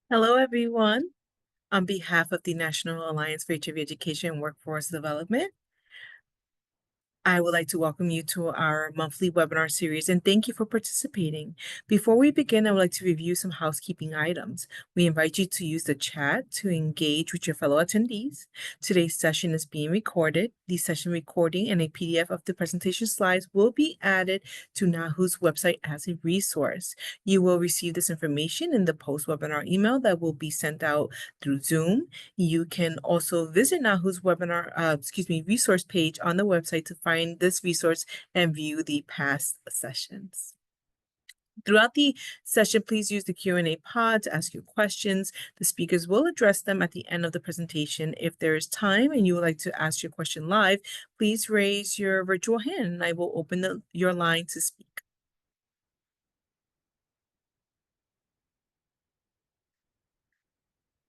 Hello, everyone. On behalf of the National Alliance for HIV Education and Workforce Development, I would like to welcome you to our monthly webinar series and thank you for participating. Before we begin, I would like to review some housekeeping items. We invite you to use the chat to engage with your fellow attendees. Today's session is being recorded. The session recording and a PDF of the presentation slides will be added to NAHU's website as a resource. You will receive this information in the post-webinar email that will be sent out through Zoom. You can also visit NAHU's resource page on the website to find this resource and view the past sessions. Throughout the session, please use the Q&A pod to ask your questions. The speakers will address them at the end of the presentation. If there is time and you would like to ask your question live, please raise your virtual hand and I will open your line to speak.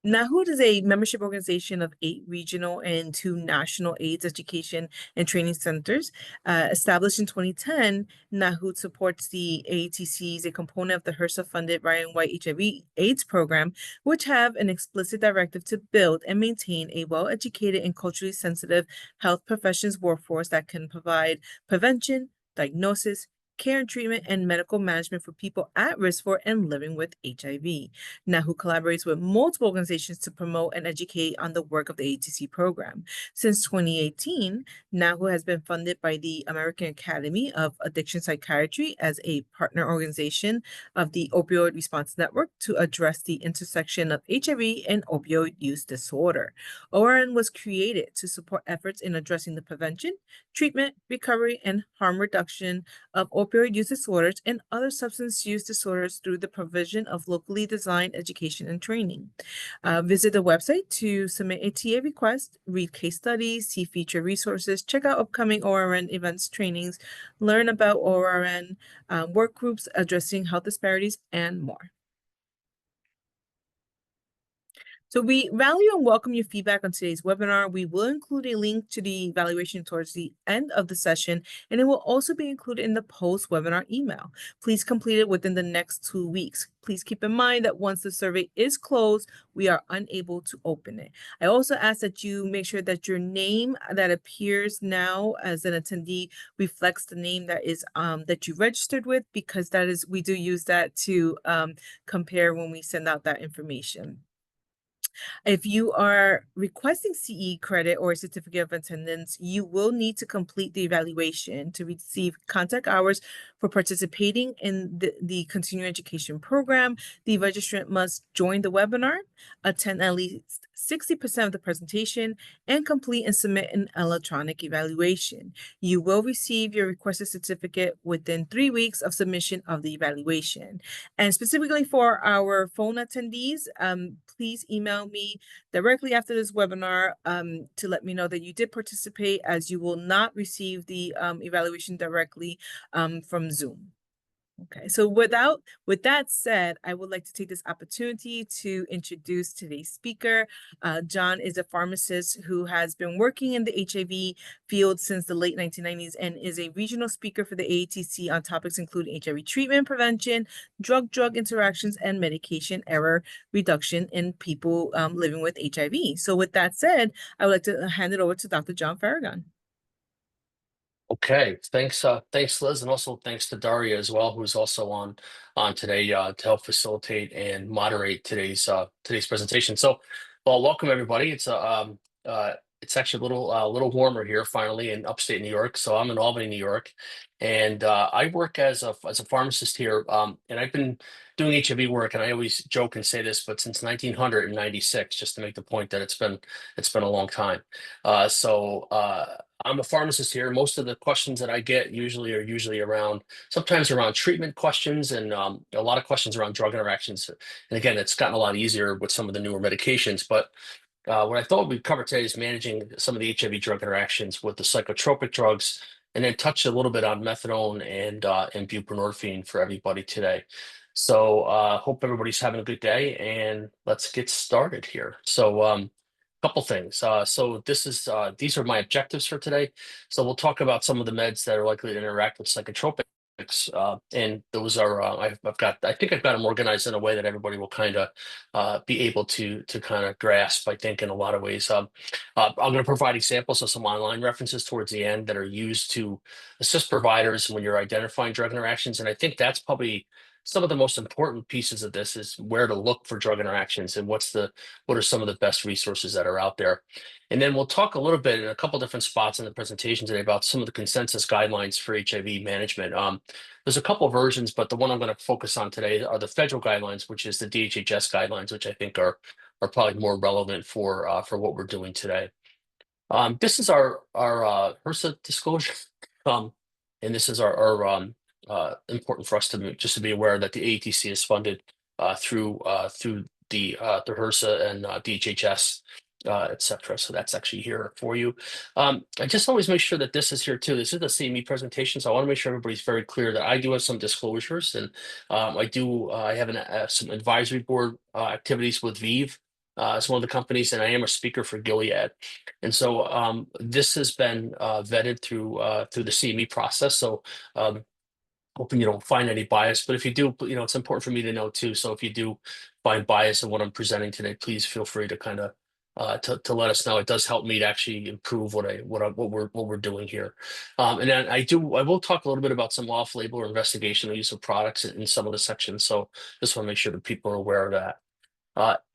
NAHUD is a membership organization of 8 regional and 2 national AIDS education and training centers. Established in 2010, NAHUD supports the AATCs, a component of the HRSA-funded Ryan White HIV/AIDS program, which have an explicit directive to build and maintain a well-educated and culturally sensitive health professions workforce that can provide prevention, diagnosis, care and treatment, and medical management for people at risk for and living with HIV. NAHU collaborates with multiple organizations to promote and educate on the work of the ATC program. Since 2018, NAHU has been funded by the American Academy of Addiction Psychiatry as a partner organization of the Opioid Response Network to address the intersection of HIV and opioid use disorder. ORN was created to support efforts in addressing the prevention, treatment, recovery, and harm reduction of opioid use disorders and other substance use disorders through the provision of locally designed education and training. Visit the website to submit a TA request, read case studies, see feature resources, check out upcoming ORN events, trainings, learn about ORN work groups addressing health disparities, and more. So we value and welcome your feedback on today's webinar. We will include a link to the evaluation towards the end of the session, and it will also be included in the post-webinar email. Please complete it within the next 2 weeks. Please keep in mind that once the survey is closed, we are unable to open it. I also ask that you make sure that your name that appears now as an attendee reflects the name that is that you registered with, because we do use that to compare when we send out that information. If you are requesting CE credit or a certificate of attendance, you will need to complete the evaluation to receive contact hours for participating in the continuing education program. The registrant must join the webinar, attend at least 60% of the presentation, and complete and submit an electronic evaluation. You will receive your requested certificate within 3 weeks of submission of the evaluation. And specifically for our phone attendees, please email me directly after this webinar to let me know that you did participate, as you will not receive the evaluation directly from Zoom. Okay, so with that said, I would like to take this opportunity to introduce today's speaker. John is a pharmacist who has been working in the HIV field since the late 1990s and is a regional speaker for the AATC on topics including HIV treatment prevention, drug-drug interactions, and medication error reduction in people living with HIV. So with that said, I would like to hand it over to Dr. John Farragon. Okay, thanks, Liz, and also thanks to Daria as well, who's also on today to help facilitate and moderate today's presentation. So, well, welcome everybody. It's actually a little warmer here finally in upstate New York. So I'm in Albany, New York, and I work as a pharmacist here. And I've been doing HIV work, and I always joke and say this, but since 1996, just to make the point that it's been a long time. I'm a pharmacist here. Most of the questions that I get usually around, sometimes around treatment questions, and a lot of questions around drug interactions. And again, it's gotten a lot easier with some of the newer medications. But what I thought we'd cover today is managing some of the HIV drug interactions with the psychotropic drugs, and then touch a little bit on methadone and buprenorphine for everybody today. So hope everybody's having a good day, and let's get started here. So couple things. So these are my objectives for today. So we'll talk about some of the meds that are likely to interact with psychotropic and those are I think I've got them organized in a way that everybody will kind of be able to kind of grasp, I think, in a lot of ways. I'm going to provide examples of some online references towards the end that are used to assist providers when you're identifying drug interactions, and I think that's probably some of the most important pieces of this is where to look for drug interactions and what are some of the best resources that are out there. And then we'll talk a little bit in a couple different spots in the presentation today about some of the consensus guidelines for HIV management. There's a couple versions, but the one I'm going to focus on today are the federal guidelines, which is the DHHS guidelines, which I think are probably more relevant for what we're doing today. This is our HRSA disclosure, um, and this is our important for us to just to be aware that the AETC is funded through the HRSA and DHHS, et cetera. So that's actually here for you. I just always make sure that this is here too. This is the CME presentation, so I want to make sure everybody's very clear that I do have some disclosures, and I have some advisory board activities with ViiV. As one of the companies, and I am a speaker for Gilead. And so this has been vetted through the CME process. So hoping you don't find any bias, but if you do, it's important for me to know too. So if you do find bias in what I'm presenting today, please feel free to kind of to let us know. It does help me to actually improve what we're doing here. And then I will talk a little bit about some off-label or investigational use of products in some of the sections. So just want to make sure that people are aware of that.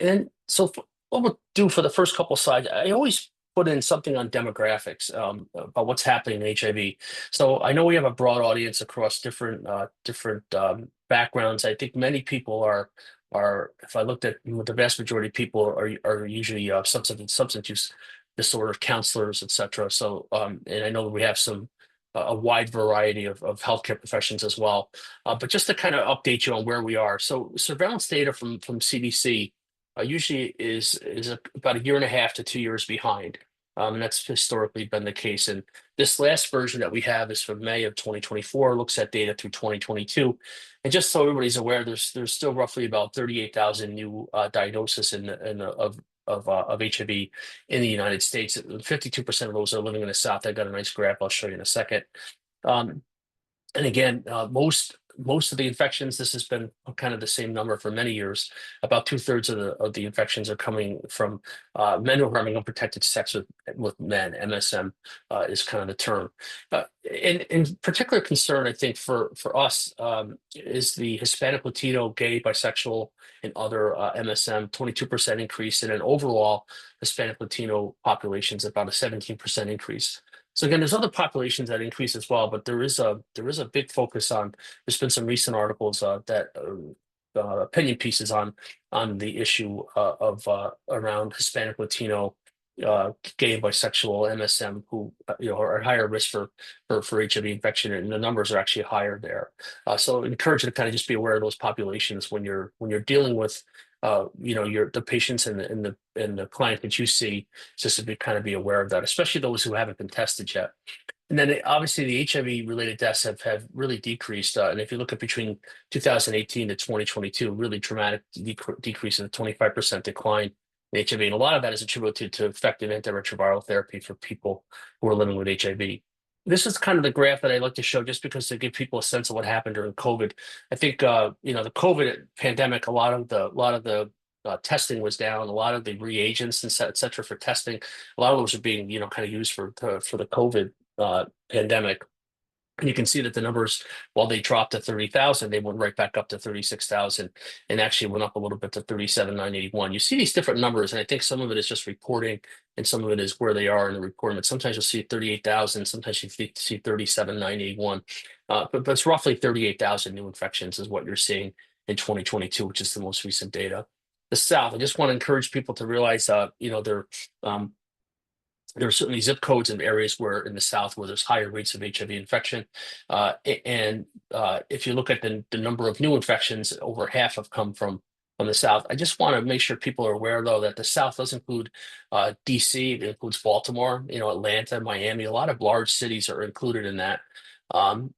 And so what we'll do for the first couple slides, I always put in something on demographics about what's happening in HIV. So I know we have a broad audience across different backgrounds. I think many people are if I looked at the vast majority of people are usually substance use disorder counselors, et cetera. So and I know we have some a wide variety of healthcare professions as well. But just to kind of update you on where we are. So surveillance data from CDC usually is about a year and a half to 2 years behind. And that's historically been the case. And this last version that we have is from May of 2024, looks at data through 2022. And just so everybody's aware, there's still roughly about 38,000 new diagnoses of HIV in the United States. 52% of those are living in the South. I got a nice graph I'll show you in a second. And again, most of the infections, this has been kind of the same number for many years. About 2/3 of the infections are coming from men who are having unprotected sex with men. MSM is kind of the term. In particular concern, I think for us is the Hispanic, Latino, gay, bisexual, and other MSM. 22% increase, and an overall Hispanic, Latino populations about a 17% increase. So again, there's other populations that increase as well, but there is a big focus on. There's been some recent articles that opinion pieces on the issue of around Hispanic, Latino, gay, and bisexual MSM who are at higher risk for HIV infection, and the numbers are actually higher there. So I encourage you to kind of just be aware of those populations when you're dealing with the patients and the client that you see, just to kind of be aware of that, especially those who haven't been tested yet. And then obviously the HIV related deaths have really decreased. And if you look at between 2018 to 2022, really dramatic decrease in a 25% decline in HIV. And a lot of that is attributed to effective antiretroviral therapy for people who are living with HIV. This is kind of the graph that I like to show just because to give people a sense of what happened during COVID. I think the COVID pandemic, a lot of the testing was down. A lot of the reagents and et cetera for testing, a lot of those are being kind of used for the COVID pandemic. And you can see that the numbers, while they dropped to 30,000, they went right back up to 36,000 and actually went up a little bit to 37,981. You see these different numbers, and I think some of it is just reporting and some of it is where they are in the reporting. But sometimes you'll see 38,000, sometimes you see 37,981. But it's roughly 38,000 new infections is what you're seeing in 2022, which is the most recent data. The South, I just want to encourage people to realize, there are certainly zip codes in areas where in the South where there's higher rates of HIV infection. And if you look at the number of new infections, over half have come from the South. I just want to make sure people are aware, though, that the South does include DC, it includes Baltimore, Atlanta, Miami. A lot of large cities are included in that. And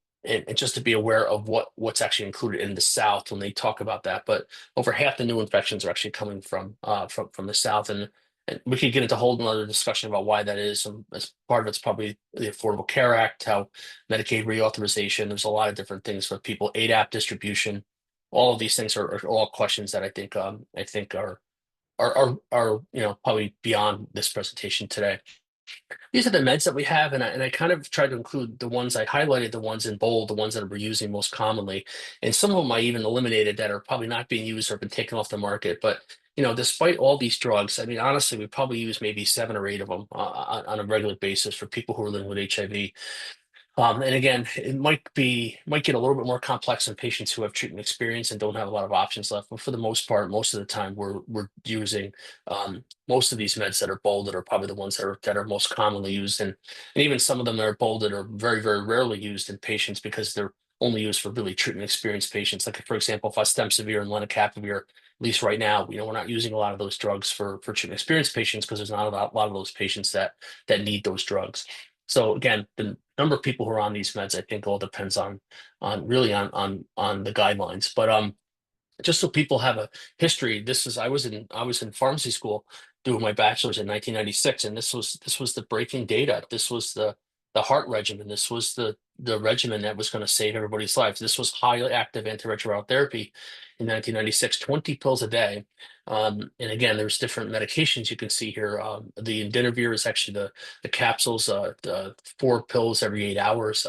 just to be aware of what's actually included in the South when they talk about that. But over half the new infections are actually coming from the South. And And we could get into a whole another discussion about why that is. As part of it's probably the Affordable Care Act, how Medicaid reauthorization. There's a lot of different things for people. ADAP distribution. All of these things are all questions that I think are probably beyond this presentation today. These are the meds that we have, and I kind of tried to include the ones I highlighted, the ones in bold, the ones that we're using most commonly, and some of them I even eliminated that are probably not being used or been taken off the market. But despite all these drugs, I mean, honestly, we probably use maybe 7 or 8 of them on a regular basis for people who are living with HIV. And again, it might get a little bit more complex in patients who have treatment experience and don't have a lot of options left. But for the most part, most of the time, we're using most of these meds that are bolded are probably the ones that are most commonly used, and even some of them that are bolded are very very rarely used in patients because they're only used for really treatment experienced patients. Like for example, fostemsavir and lenacapavir. At least right now, we're not using a lot of those drugs for treatment experienced patients because there's not a lot of those patients that need those drugs. So again, the number of people who are on these meds, I think, all depends on really on the guidelines. But just so people have a history, this is I was in pharmacy school doing my bachelor's in 1996, and this was the breaking data. This was the heart regimen. This was the regimen that was going to save everybody's lives. This was highly active antiretroviral therapy in 1996, 20 pills a day. And again, there's different medications you can see here. The Indinavir is actually the capsules, the 4 pills every 8 hours.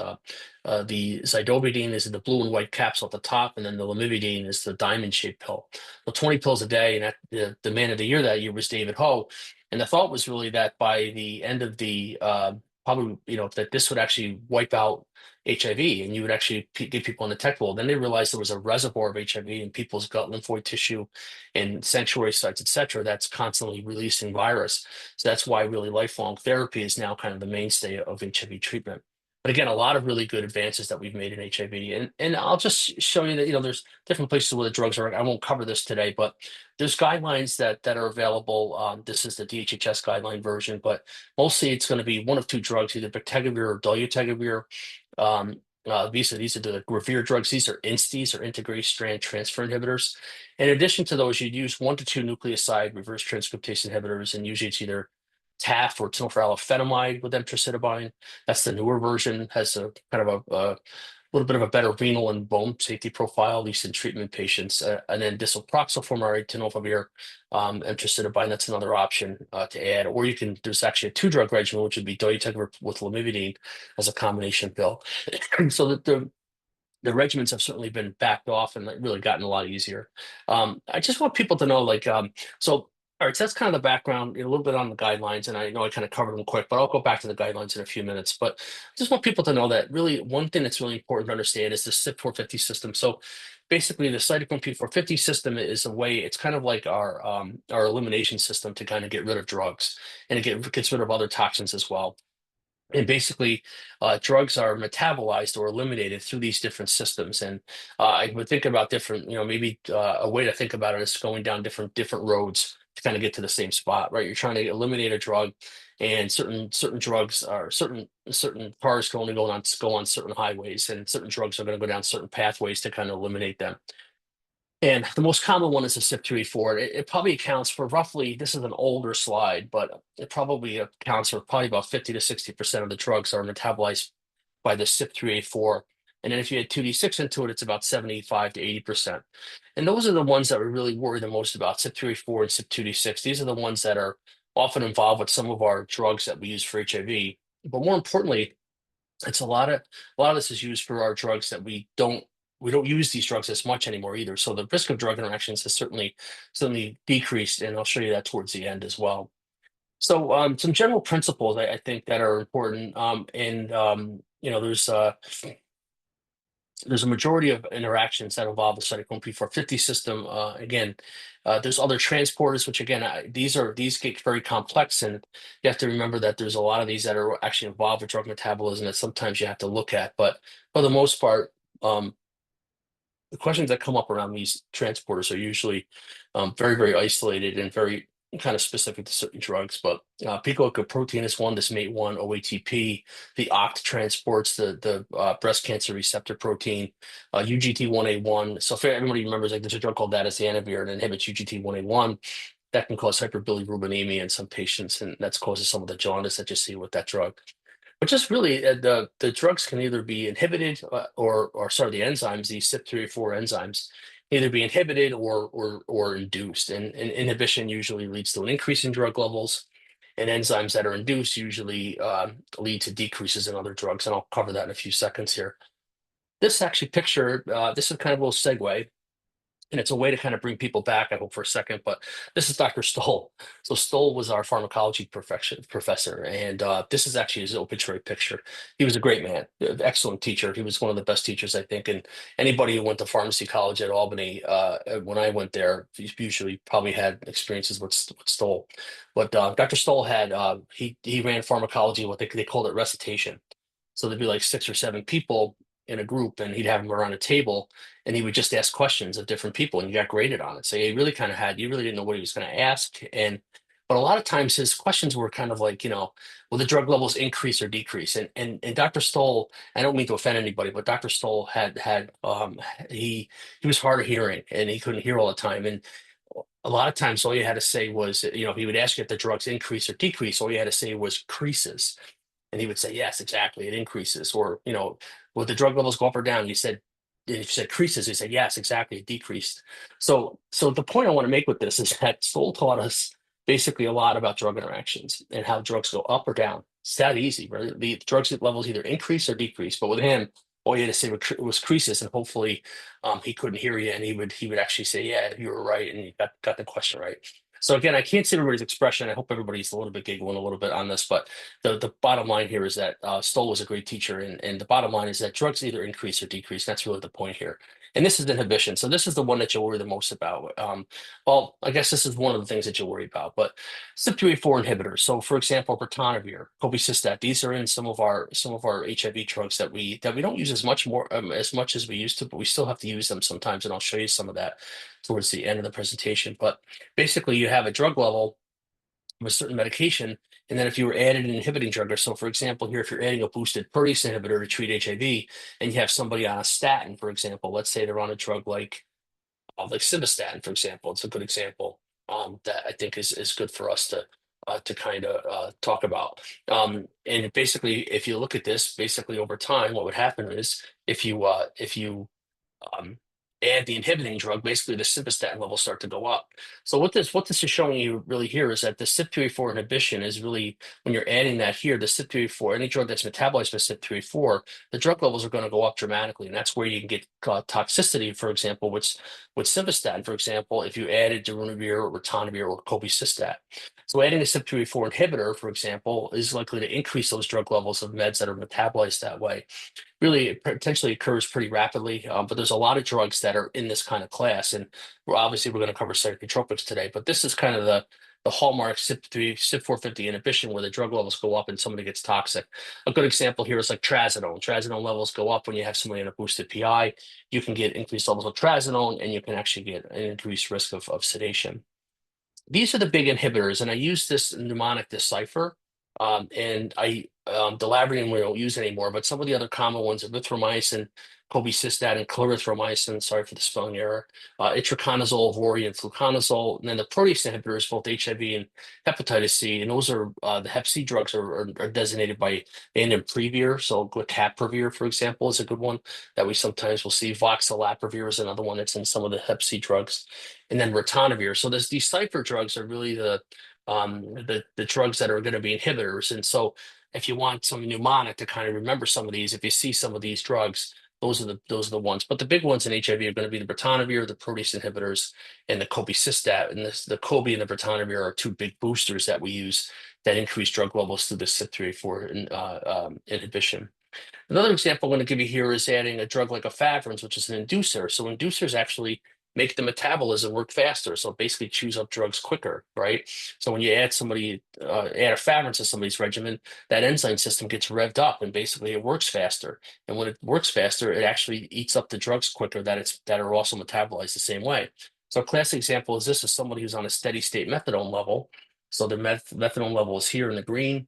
The zidovudine is the blue and white capsule at the top, and then the lamivudine is the diamond-shaped pill. So 20 pills a day, and the man of the year that year was David Ho. And the thought was really that by the end of the probably, that this would actually wipe out HIV, and you would actually get people undetectable. Then they realized there was a reservoir of HIV in people's gut, lymphoid tissue, and sanctuary sites, et cetera, that's constantly releasing virus. So that's why really lifelong therapy is now kind of the mainstay of HIV treatment. But again, a lot of really good advances that we've made in HIV. And I'll just show you that, there's different places where the drugs are. I won't cover this today, but there's guidelines that are available. This is the DHHS guideline version, but mostly it's going to be one of 2 drugs, either bictegravir or dolutegravir. These are the Revere drugs. These are INSTIs, or integrase strand transfer inhibitors. In addition to those, you'd use 1 to 2 nucleoside reverse transcriptase inhibitors, and usually it's either TAF or tenofuralafenamide with emtricitabine. That's the newer version, has a kind of a little bit of a better renal and bone safety profile, at least in treatment patients. And then disoproxil fumarate, tenofovir, emtricitabine, that's another option to add. Or there's actually a 2-drug regimen, which would be dolutegravir with lamivudine as a combination pill. So that the regimens have certainly been backed off and really gotten a lot easier. I just want people to know, so all right, so that's kind of the background, a little bit on the guidelines, and I know I kind of covered them quick, but I'll go back to the guidelines in a few minutes. But I just want people to know that really one thing that's really important to understand is the CYP450 system. So basically, the cytochrome P450 system is a way, it's kind of like our elimination system to kind of get rid of drugs, and it gets rid of other toxins as well. And basically, drugs are metabolized or eliminated through these different systems. And I would think about different, maybe a way to think about it is going down different roads to kind of get to the same spot, right? You're trying to eliminate a drug, and certain drugs are certain cars can only go on certain highways, and certain drugs are going to go down certain pathways to kind of eliminate them. And the most common one is the CYP2A4. It probably accounts for roughly, this is an older slide, but it probably accounts for probably about 50 to 60% of the drugs are metabolized by the CYP3A4. And then if you add 2D6 into it, it's about 75 to 80%. And those are the ones that we really worry the most about, CYP3A4 and CYP2D6. These are the ones that are often involved with some of our drugs that we use for HIV. But more importantly, it's a lot of this is used for our drugs that we don't use these drugs as much anymore either. So the risk of drug interactions has certainly decreased, and I'll show you that towards the end as well. So some general principles I think that are important, and there's a majority of interactions that involve the cytochrome P450 system. Again, there's other transporters, which again, these get very complex, and you have to remember that there's a lot of these that are actually involved with drug metabolism that sometimes you have to look at. But for the most part, the questions that come up around these transporters are usually very, very isolated and very kind of specific to certain drugs. But picolicoprotein is one, this MATE1, OATP, the OCT transports, the breast cancer receptor protein, UGT1A1. So if everybody remembers, like there's a drug called that as the Anavir, and inhibits UGT1A1. that can cause hyperbilirubinemia in some patients, and that's causes some of the jaundice that you see with that drug. But just really, the drugs can either be inhibited or sorry, the enzymes, these CYP3A4 enzymes, either be inhibited or induced. And inhibition usually leads to an increase in drug levels, and enzymes that are induced usually lead to decreases in other drugs. And I'll cover that in a few seconds here. This actually picture, this is kind of a little segue, and it's a way to kind of bring people back, I hope, for a second. But this is Dr. Stoll. So Stoll was our pharmacology professor, and this is actually his obituary picture. He was a great man, excellent teacher. He was one of the best teachers, I think. And anybody who went to pharmacy college at Albany, when I went there, usually probably had experiences with Stoll. But Dr. Stoll had he ran pharmacology, what they called it recitation. So there'd be like 6 or 7 people in a group, and he'd have them around a table, and he would just ask questions of different people, and you got graded on it. So he really kind of had, you really didn't know what he was going to ask. And but a lot of times his questions were kind of like, will the drug levels increase or decrease? And Dr. Stoll, I don't mean to offend anybody, but Dr. Stoll had he was hard of hearing, and he couldn't hear all the time. And a lot of times all you had to say was, he would ask you if the drugs increase or decrease. All you had to say was creases. And he would say, yes, exactly, it increases. Or, would the drug levels go up or down? If you said creases, he said, yes, exactly, it decreased. So the point I want to make with this is that Stoll taught us basically a lot about drug interactions and how drugs go up or down. It's that easy, right? The drugs levels either increase or decrease. But with him, all you had to say was creases, and hopefully he couldn't hear you, and he would actually say, yeah, you were right, and you got the question right. So again, I can't see everybody's expression. I hope everybody's a little bit giggling a little bit on this, but the bottom line here is that Stoll was a great teacher, and the bottom line is that drugs either increase or decrease. That's really the point here. And this is inhibition. So this is the one that you'll worry the most about. Well, I guess this is one of the things that you'll worry about. But CYP3A4 inhibitors. So, for example, ritonavir, cobicistat. These are in some of our HIV drugs that we don't use as much as we used to, but we still have to use them sometimes. And I'll show you some of that towards the end of the presentation. But basically, you have a drug level of a certain medication, and then if you were added an inhibiting drug, or so for example, here, if you're adding a boosted protease inhibitor to treat HIV, and you have somebody on a statin, for example, let's say they're on a drug like simvastatin, for example, it's a good example that I think is good for us to kind of talk about. And basically, if you look at this, basically over time, what would happen is if you um, add the inhibiting drug, basically the simvastatin levels start to go up. So what this is showing you really here is that the CYP3A4 inhibition is really, when you're adding that here, the CYP3A4, any drug that's metabolized by CYP3A4, the drug levels are going to go up dramatically, and that's where you can get toxicity. For example, with simvastatin, for example, if you added darunavir or ritonavir or cobicistat. So adding a CYP3A4 inhibitor, for example, is likely to increase those drug levels of meds that are metabolized that way. Really, it potentially occurs pretty rapidly, but there's a lot of drugs that are in this kind of class, and we're going to cover psychotropics today. But this is kind of the hallmark CYP450 inhibition, where the drug levels go up and somebody gets toxic. A good example here is like trazodone. Trazodone levels go up when you have somebody in a boosted PI. You can get increased levels of trazodone, and you can actually get an increased risk of sedation. These are the big inhibitors, and I use this mnemonic decipher. And Dolavrium we don't use anymore, but some of the other common ones are erythromycin, cobicistat, and clarithromycin. Sorry for the spelling error. Itraconazole, Vori, and fluconazole, and then the protease inhibitors, both HIV and hepatitis C. And those are the Hep C drugs are designated by Previr. So glecaprevir, for example, is a good one that we sometimes will see. Voxeloprevir is another one that's in some of the Hep C drugs, and then ritonavir. So these cipher drugs are really the drugs that are going to be inhibitors. And so if you want some mnemonic to kind of remember some of these, if you see some of these drugs, those are the ones. But the big ones in HIV are going to be the ritonavir, the protease inhibitors, and the cobicistat. And the cobi and the ritonavir are two big boosters that we use that increase drug levels through the CYP3A4 inhibition. Another example I'm going to give you here is adding a drug like efavirenz, which is an inducer. So inducers actually make the metabolism work faster. So basically chews up drugs quicker, right? So when you add efavirenz to somebody's regimen, that enzyme system gets revved up, and basically it works faster. And when it works faster, it actually eats up the drugs quicker that are also metabolized the same way. So a classic example is this is somebody who's on a steady state methadone level. So the methadone level is here in the green,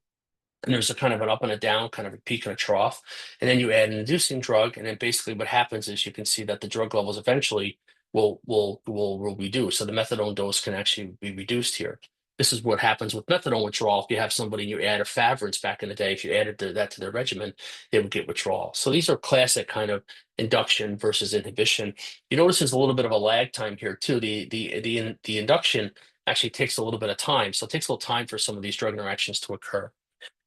and there's a kind of an up and a down, kind of a peak and a trough. And then you add an inducing drug, and then basically what happens is you can see that the drug levels eventually will reduce. So the methadone dose can actually be reduced here. This is what happens with methadone withdrawal. If you have somebody you add efavirenz back in the day, if you added that to their regimen, they would get withdrawal. So these are classic kind of induction versus inhibition. You notice there's a little bit of a lag time here too. The induction actually takes a little bit of time. So it takes a little time for some of these drug interactions to occur.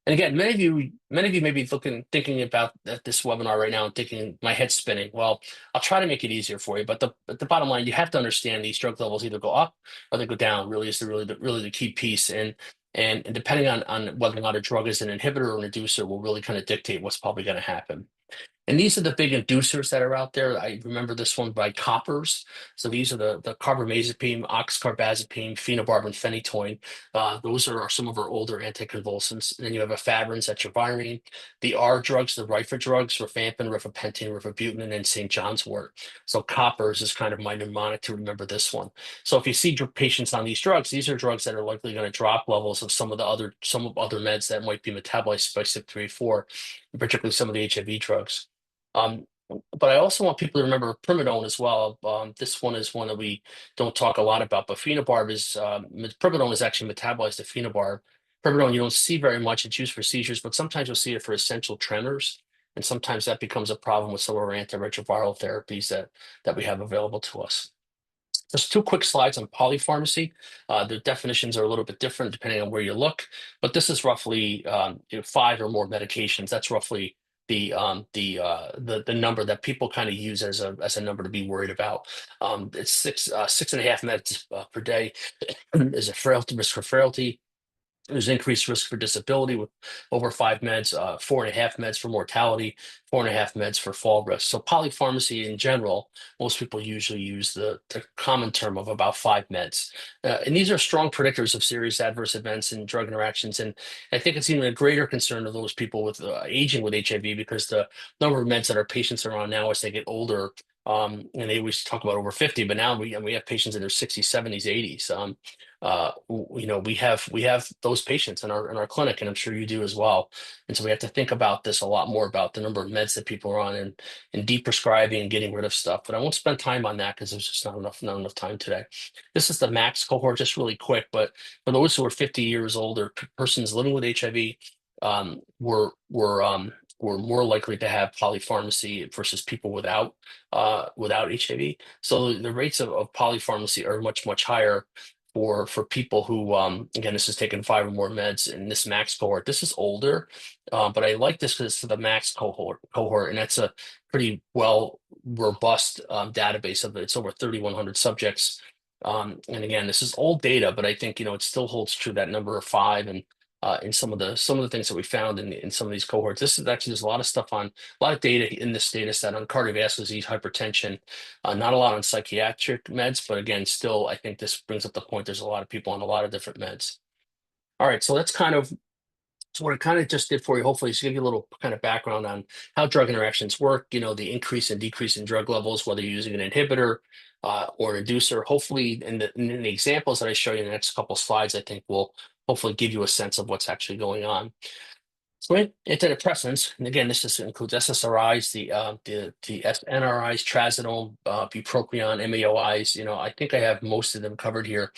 And again, many of you may be thinking about this webinar right now and thinking my head's spinning. Well, I'll try to make it easier for you, but the bottom line, you have to understand these drug levels either go up or they go down. Really is the key piece. And depending on whether or not a drug is an inhibitor or an inducer will really kind of dictate what's probably going to happen. And these are the big inducers that are out there. I remember this one by coppers. So these are the carbamazepine, oxcarbazepine, phenobarbital, phenytoin. Those are some of our older anticonvulsants. And then you have efavirenz, that's your Virane. The R drugs, the Rifer drugs, rifampin, rifapentine, rifabutin, and then St. John's wort. So coppers is kind of my mnemonic to remember this one. So if you see patients on these drugs, these are drugs that are likely going to drop levels of some of other meds that might be metabolized by CYP3A4, particularly some of the HIV drugs. But I also want people to remember primidone as well. This one is one that we don't talk a lot about, but phenobarb is primidone is actually metabolized to phenobarb. Primidone you don't see very much. It's used for seizures, but sometimes you'll see it for essential tremors, and sometimes that becomes a problem with some of our antiretroviral therapies that we have available to us. Just two quick slides on polypharmacy. The definitions are a little bit different depending on where you look, but this is roughly 5 or more medications. That's roughly the number that people kind of use as a number to be worried about. It's 6.5 meds per day. Is a frailty risk for frailty. There's increased risk for disability with over 5 meds, 4.5 meds for mortality, 4.5 meds for fall risk. So polypharmacy in general, most people usually use the common term of about 5 meds. And these are strong predictors of serious adverse events and drug interactions. And I think it's even a greater concern of those people with aging with HIV because the number of meds that our patients are on now as they get older, and they always talk about over 50, but now we have patients in their 60s, 70s, 80s. We have those patients in our clinic, and I'm sure you do as well. And so we have to think about this a lot more about the number of meds that people are on and deprescribing and getting rid of stuff. But I won't spend time on that because there's just not enough time today. This is the max cohort, just really quick. But for those who are 50 years old or persons living with HIV, were more likely to have polypharmacy versus people without HIV. So the rates of polypharmacy are much higher for people who again, this is taking 5 or more meds in this max cohort. This is older, but I like this because it's for the max cohort, and that's a pretty well robust database of it. It's over 3,100 subjects. And again, this is old data, but I think it still holds true that number of 5 and in some of the things that we found in some of these cohorts. This is actually there's a lot of stuff on a lot of data in this data set on cardiovascular disease, hypertension, not a lot on psychiatric meds, but again, still I think this brings up the point. There's a lot of people on a lot of different meds. All right, so that's kind of so what I kind of just did for you, hopefully, is give you a little kind of background on how drug interactions work, the increase and decrease in drug levels, whether you're using an inhibitor or an inducer. Hopefully, in the examples that I show you in the next couple slides, I think will hopefully give you a sense of what's actually going on. So antidepressants, and again, this includes SSRIs, the NRIs, trazodone, bupropion, MAOIs. I think I have most of them covered here.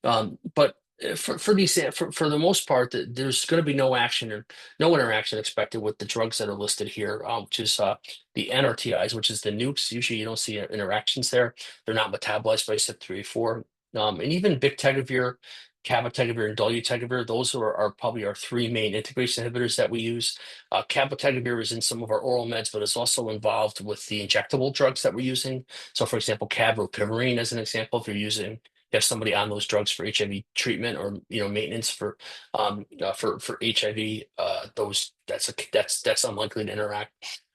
But for the most part, there's going to be no action or no interaction expected with the drugs that are listed here, which is the NRTIs, which is the nukes. Usually, you don't see interactions there. They're not metabolized by CYP3A4, and even bictegravir, cabotegravir, and dolutegravir. Those are probably our 3 main integrase inhibitors that we use. Cabotegravir is in some of our oral meds, but it's also involved with the injectable drugs that we're using. So, for example, cabopivirine, as an example, if you have somebody on those drugs for HIV treatment or maintenance for HIV, that's unlikely to interact.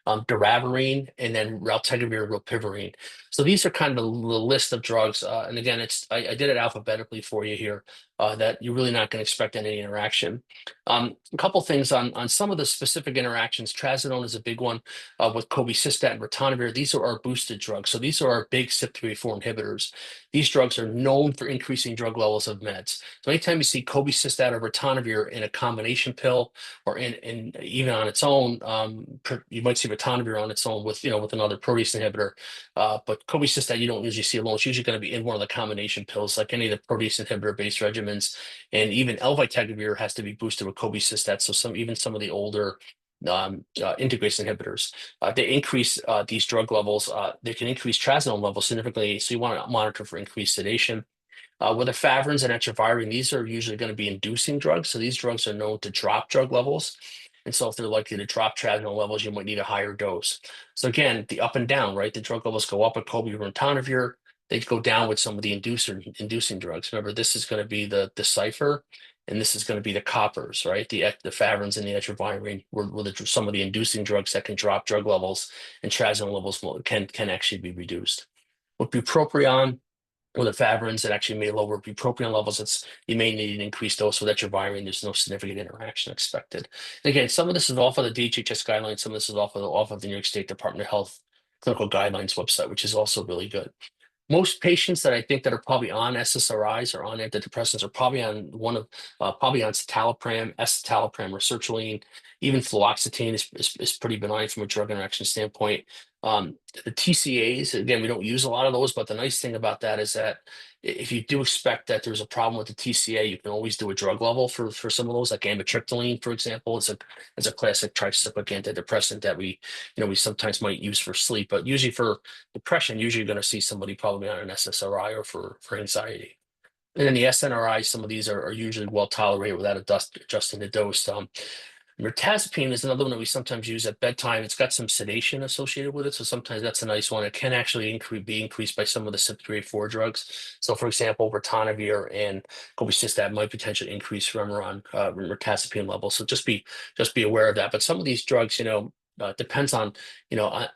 Doravirine and then raltegravir, rilpivirine. So these are kind of the list of drugs. And again, I did it alphabetically for you here. that you're really not going to expect any interaction. A couple things on some of the specific interactions. Trazodone is a big one with cobicistat and ritonavir. These are our boosted drugs. So these are our big CYP3A4 inhibitors. These drugs are known for increasing drug levels of meds. So anytime you see cobicistat or ritonavir in a combination pill or in even on its own, you might see ritonavir on its own with with another protease inhibitor. But cobicistat you don't usually see alone. It's usually going to be in one of the combination pills, like any of the protease inhibitor based regimens. And even elvitegravir has to be boosted with cobicistat. So even some of the older integrase inhibitors, they increase these drug levels. They can increase trazodone levels significantly. So you want to monitor for increased sedation. With efavirenz and etravirine, these are usually going to be inducing drugs. So these drugs are known to drop drug levels. And so if they're likely to drop trazodone levels, you might need a higher dose. So again, the up and down, right? The drug levels go up with cobi or ritonavir. They go down with some of the inducing drugs. Remember, this is going to be the cipher, and this is going to be the coppers, right? The efavirenz and the etravirine were some of the inducing drugs that can drop drug levels, and trazodone levels can actually be reduced. With bupropion, with efavirenz, it actually may lower bupropion levels. You may need an increased dose with etravirine. There's no significant interaction expected. And again, some of this is off of the DHHS guidelines. Some of this is off of the New York State Department of Health clinical guidelines website, which is also really good. Most patients that I think that are probably on SSRIs or on antidepressants are probably on probably on citalopram, escitalopram, or sertraline. Even fluoxetine is pretty benign from a drug interaction standpoint. The TCAs, again, we don't use a lot of those, but the nice thing about that is that if you do expect that there's a problem with the TCA, you can always do a drug level for some of those, like amitriptyline, for example. It's a classic tricyclic antidepressant that we sometimes might use for sleep, but usually for depression, usually you're going to see somebody probably on an SSRI or for anxiety. And then the SNRIs, some of these are usually well tolerated without adjusting the dose. Mirtazapine is another one that we sometimes use at bedtime. It's got some sedation associated with it, so sometimes that's a nice one. It can actually be increased by some of the CYP3A4 drugs. So, for example, ritonavir and cobicistat might potentially increase Remeron mirtazapine levels. So just be aware of that. But some of these drugs, depends on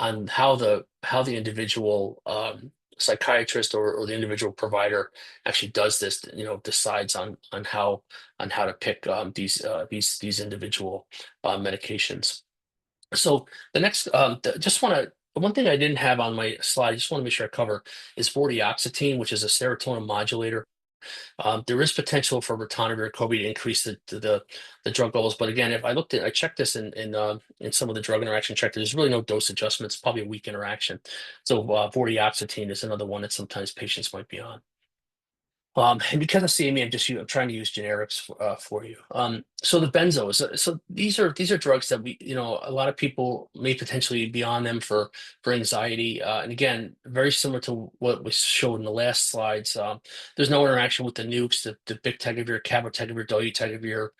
on how the individual psychiatrist or the individual provider actually does this, decides on how to pick these individual medications. So the next, just want to one thing I didn't have on my slide, I just want to make sure I cover is vortioxetine, which is a serotonin modulator. There is potential for ritonavir Cobi to increase the drug levels, but again, if I checked this in some of the drug interaction check, there's really no dose adjustments, probably a weak interaction. So vortioxetine is another one that sometimes patients might be on. And because of CME, I'm trying to use generics for you. So the benzos, so these are drugs that a lot of people may potentially be on them for anxiety. And again, very similar to what was showed in the last slides. There's no interaction with the nukes, the bictegravir, cabotegravir, dolutegravir,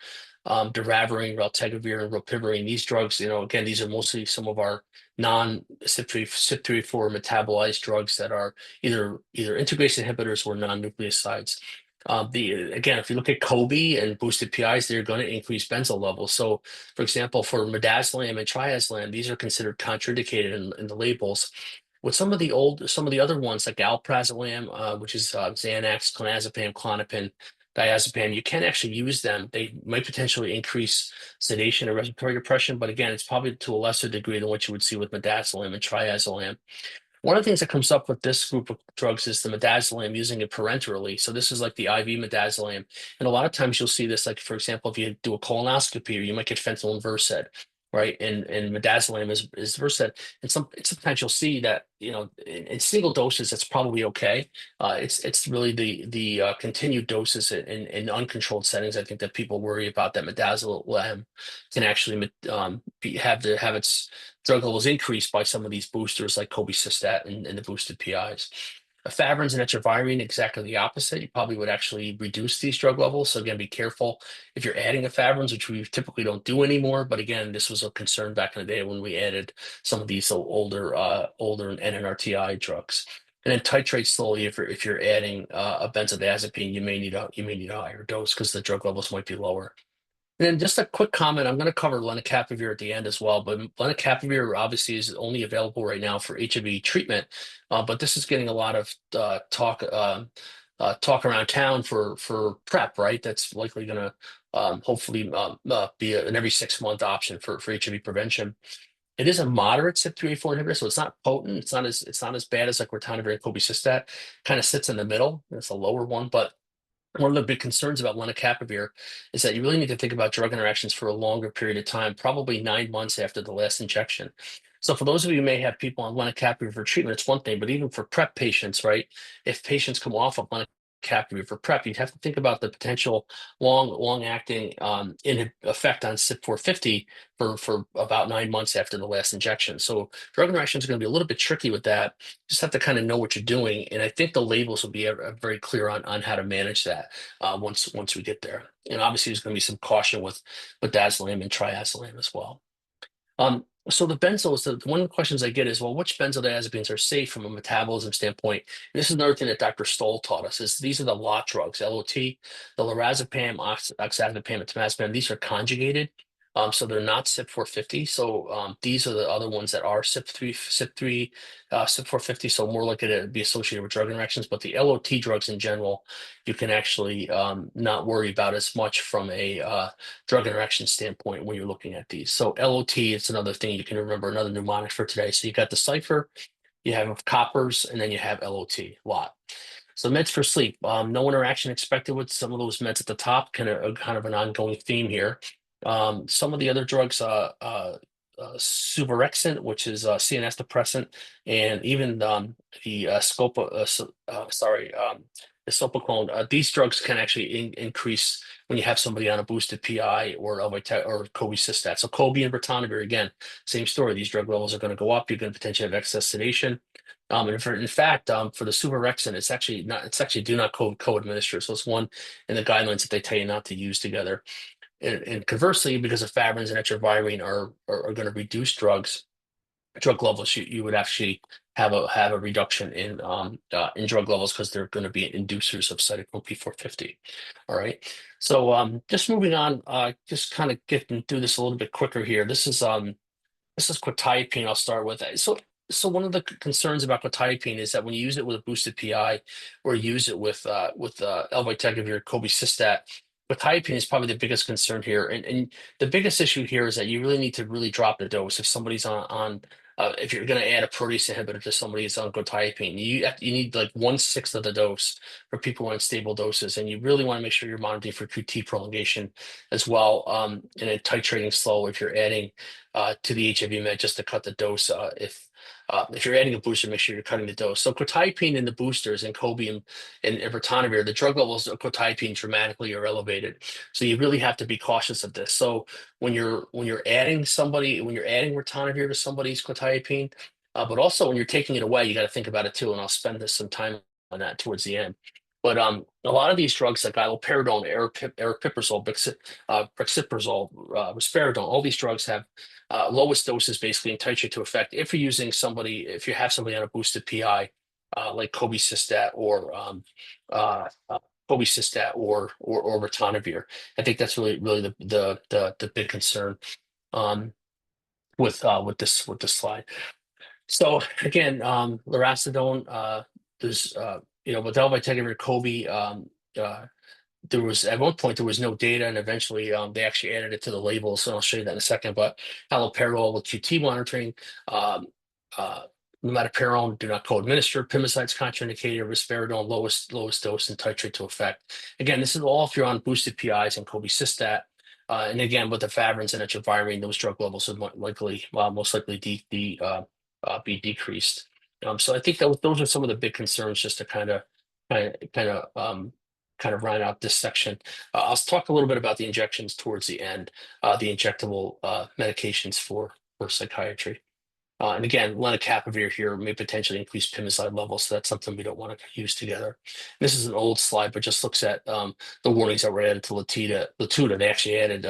doravirine, raltegravir, and rilpivirine. These drugs, again, these are mostly some of our non-CYP3A4 metabolized drugs that are either integrase inhibitors or non-nucleosides. Again, if you look at COBI and boosted PIs, they're going to increase benzo levels. So, for example, for midazolam and triazolam, these are considered contraindicated in the labels. With some of the other ones like alprazolam, which is Xanax, clonazepam, Klonopin, diazepam, you can actually use them. They might potentially increase sedation and respiratory depression, but again, it's probably to a lesser degree than what you would see with midazolam and triazolam. One of the things that comes up with this group of drugs is the midazolam, using it parenterally. So this is like the IV midazolam. And a lot of times you'll see this, like, for example, if you do a colonoscopy, or you might get fentanyl and Versed, right? And midazolam is Versed. And sometimes you'll see that, in single doses, it's probably okay. It's really the continued doses in uncontrolled settings, I think, that people worry about, that midazolam can actually have its drug levels increased by some of these boosters like cobicistat and the boosted PIs. Efavirenz and etravirine, exactly the opposite. You probably would actually reduce these drug levels. So again, be careful if you're adding efavirenz, which we typically don't do anymore. But again, this was a concern back in the day when we added some of these older NNRTI drugs. And then titrate slowly if you're adding a benzodiazepine. You may need a higher dose because the drug levels might be lower. And then just a quick comment, I'm going to cover lenacapavir at the end as well, but lenacapavir obviously is only available right now for HIV treatment, but this is getting a lot of talk talk around town for PrEP, right? That's likely going to hopefully be an every 6 month option for HIV prevention. It is a moderate CYP3A4 inhibitor, so it's not potent. It's not as bad as like ritonavir and cobicistat. Kind of sits in the middle. It's a lower one, but one of the big concerns about lenacapavir is that you really need to think about drug interactions for a longer period of time, probably 9 months after the last injection. So for those of you who may have people on lenacapavir for treatment, it's one thing, but even for PrEP patients, right? If patients come off of lenacapavir for PrEP, you'd have to think about the potential long-acting effect on CYP450 for about 9 months after the last injection. So drug interactions are going to be a little bit tricky with that. Just have to kind of know what you're doing, and I think the labels will be very clear on how to manage that once we get there. And obviously, there's going to be some caution with midazolam and triazolam as well. So the benzos, one of the questions I get is, well, which benzodiazepines are safe from a metabolism standpoint? And this is another thing that Dr. Stoll taught us, is these are the lot drugs, LOT, the lorazepam, oxazepam, and temazepam. These are conjugated. So they're not CYP450. So these are the other ones that are CYP450. So more likely to be associated with drug interactions. But the LOT drugs in general, you can actually not worry about as much from a drug interaction standpoint when you're looking at these. So LOT, it's another thing you can remember, another mnemonic for today. So you got the cipher, you have coppers, and then you have LOT, lot. So meds for sleep, no interaction expected with some of those meds at the top, kind of an ongoing theme here. Some of the other drugs, suvorexant, which is a CNS depressant, and even the the sopacolone. These drugs can actually increase when you have somebody on a boosted PI or or cobicistat. So Cobi and ritonavir, again, same story. These drug levels are going to go up. You're going to potentially have excess sedation. In fact, for the suvorexant, it's actually not. It's actually do not co-administer. So it's one in the guidelines that they tell you not to use together. And conversely, because efavirenz and etravirine are going to reduce drug levels, you would actually have a reduction in drug levels because they're going to be inducers of cytochrome P450. All right. So just moving on, just kind of getting through this a little bit quicker here. This is quetiapine. I'll start with. So one of the concerns about quetiapine is that when you use it with a boosted PI or use it with elbictegravir, cobicistat, quetiapine is probably the biggest concern here. And the biggest issue here is that you really need to really drop the dose if somebody's on if you're going to add a protease inhibitor to somebody who's on quetiapine. You need like 1/6 of the dose for people on stable doses, and you really want to make sure you're monitoring for QT prolongation as well, and then titrating slow if you're adding to the HIV med just to cut the dose. If you're adding a booster, make sure you're cutting the dose. So quetiapine in the boosters and Cobi and ritonavir, the drug levels of quetiapine dramatically are elevated. So you really have to be cautious of this. So when you're adding ritonavir to somebody's quetiapine, but also when you're taking it away, you got to think about it too. And I'll spend some time on that towards the end. But a lot of these drugs like iloperidone, aripiprazole, brexpiprazole, risperidone, all these drugs have lowest doses basically in titrate to effect if if you have somebody on a boosted PI like cobicistat or ritonavir. I think that's really the big concern with this slide. So again, lurasidone, there's with elbictegravir, Cobi, there was at one point there was no data, and eventually they actually added it to the label. So I'll show you that in a second. But haloperidol with QT monitoring, um, uh, lumateperone do not co-administer. Pimicide's contraindicated. Risperidone lowest dose and titrate to effect. Again, this is all if you're on boosted PIs and cobicistat. And again, with the efavirenz and etravirine, those drug levels would most likely be decreased. So I think that those are some of the big concerns, just to kind of round out this section. I'll talk a little bit about the injections towards the end, the injectable medications for psychiatry. And again, lenacapavir here may potentially increase pimicide levels, so that's something we don't want to use together. This is an old slide, but just looks at the warnings that were added to Latuda. They actually added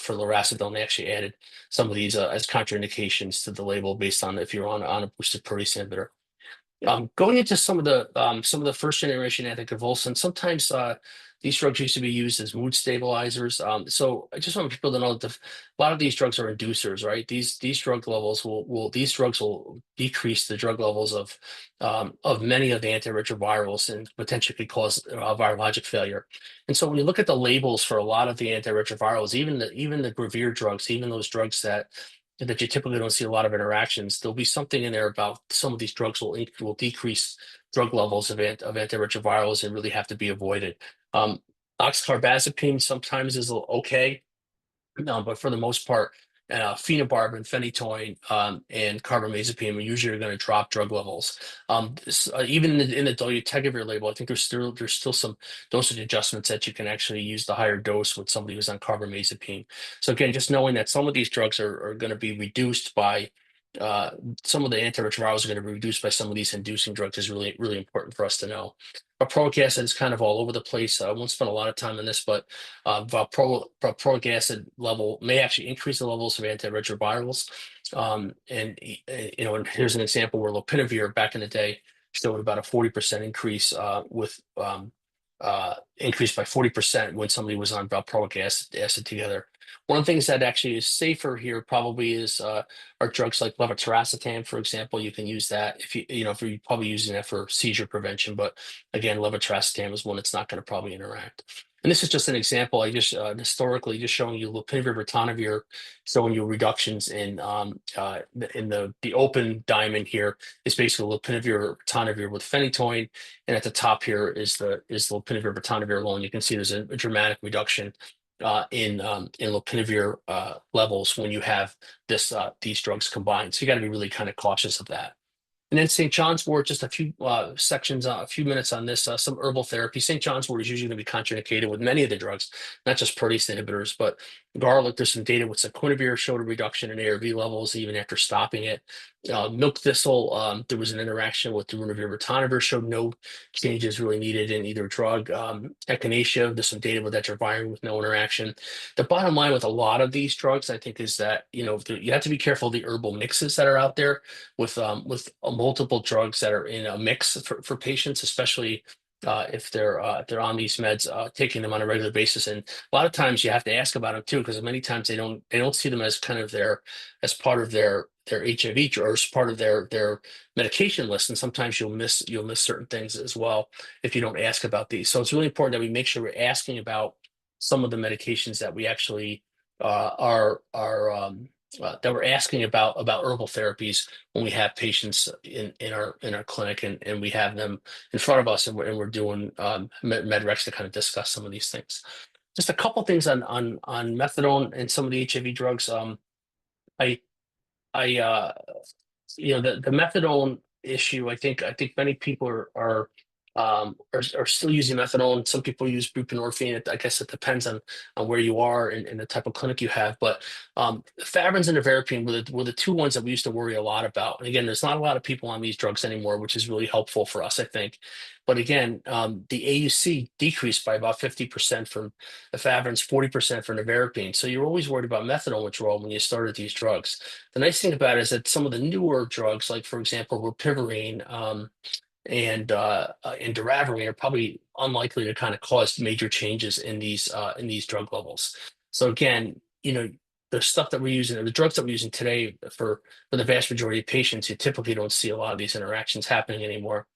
for lurasidone, they actually added some of these as contraindications to the label based on if you're on a boosted protease inhibitor. Going into some of the first generation anticonvulsants, sometimes These drugs used to be used as mood stabilizers. So I just want people to know that a lot of these drugs are inducers, right? These drug levels will these drugs will decrease the drug levels of many of the antiretrovirals and potentially could cause virologic failure. And so when you look at the labels for a lot of the antiretrovirals, even the Gravir drugs, even those drugs that you typically don't see a lot of interactions, there'll be something in there about some of these drugs will decrease drug levels of antiretrovirals and really have to be avoided. Um, Oxcarbazepine sometimes is okay, no, but for the most part, phenobarbital, phenytoin, and carbamazepine usually are going to drop drug levels. Even in the dolutegravir label, I think there's still some dosage adjustments that you can actually use the higher dose with somebody who's on carbamazepine. So again, just knowing that some of these drugs are going to be reduced by uh, some of the antiretrovirals are going to be reduced by some of these inducing drugs is really really important for us to know. Valproic acid is kind of all over the place. I won't spend a lot of time on this, but valproic acid level may actually increase the levels of antiretrovirals. And here's an example where lopinavir back in the day showed about a 40% increase increased by 40% when somebody was on valproic acid together. One of the things that actually is safer here probably is are drugs like levetiracetam, for example. You can use that if you're probably using that for seizure prevention, but again, levetiracetam is one that's not going to probably interact. And this is just an example. I just historically just showing you lopinavir, ritonavir, showing you reductions in the open diamond here is basically lopinavir, ritonavir with phenytoin, and at the top here is lopinavir, ritonavir alone. You can see there's a dramatic reduction in lopinavir levels when you have these drugs combined. So you got to be really kind of cautious of that. And then St. John's wort, just a few sections, a few minutes on this, some herbal therapy. St. John's wort is usually going to be contraindicated with many of the drugs, not just protease inhibitors, but garlic. There's some data with saquinavir showed a reduction in ARV levels even after stopping it. Milk thistle, there was an interaction with darunavir, ritonavir, showed no changes really needed in either drug. Echinacea, there's some data with etravirine with no interaction. The bottom line with a lot of these drugs, I think, is that you have to be careful of the herbal mixes that are out there with multiple drugs that are in a mix for patients, especially if they're on these meds, taking them on a regular basis. And a lot of times you have to ask about them too, because many times they don't see them as kind of as part of their HIV or as part of their medication list. And sometimes you'll miss certain things as well if you don't ask about these. So it's really important that we make sure we're asking about some of the medications that we actually are that we're asking about herbal therapies when we have patients in our clinic and we have them in front of us and we're doing med recs to kind of discuss some of these things. Just a couple things on methadone and some of the HIV drugs. I I the methadone issue. I think many people are still using methadone. Some people use buprenorphine. I guess it depends on where you are and the type of clinic you have. But Favrins and nevirapine were the two ones that we used to worry a lot about. And again, there's not a lot of people on these drugs anymore, which is really helpful for us, I think. But again, the AUC decreased by about 50% from the Favrins, 40% for nevirapine. So you're always worried about methadone withdrawal when you started these drugs. The nice thing about it is that some of the newer drugs, like for example, rilpivirine, and doravirine are probably unlikely to kind of cause major changes in these drug levels. So again, the stuff that we're using, the drugs that we're using today for the vast majority of patients, you typically don't see a lot of these interactions happening anymore.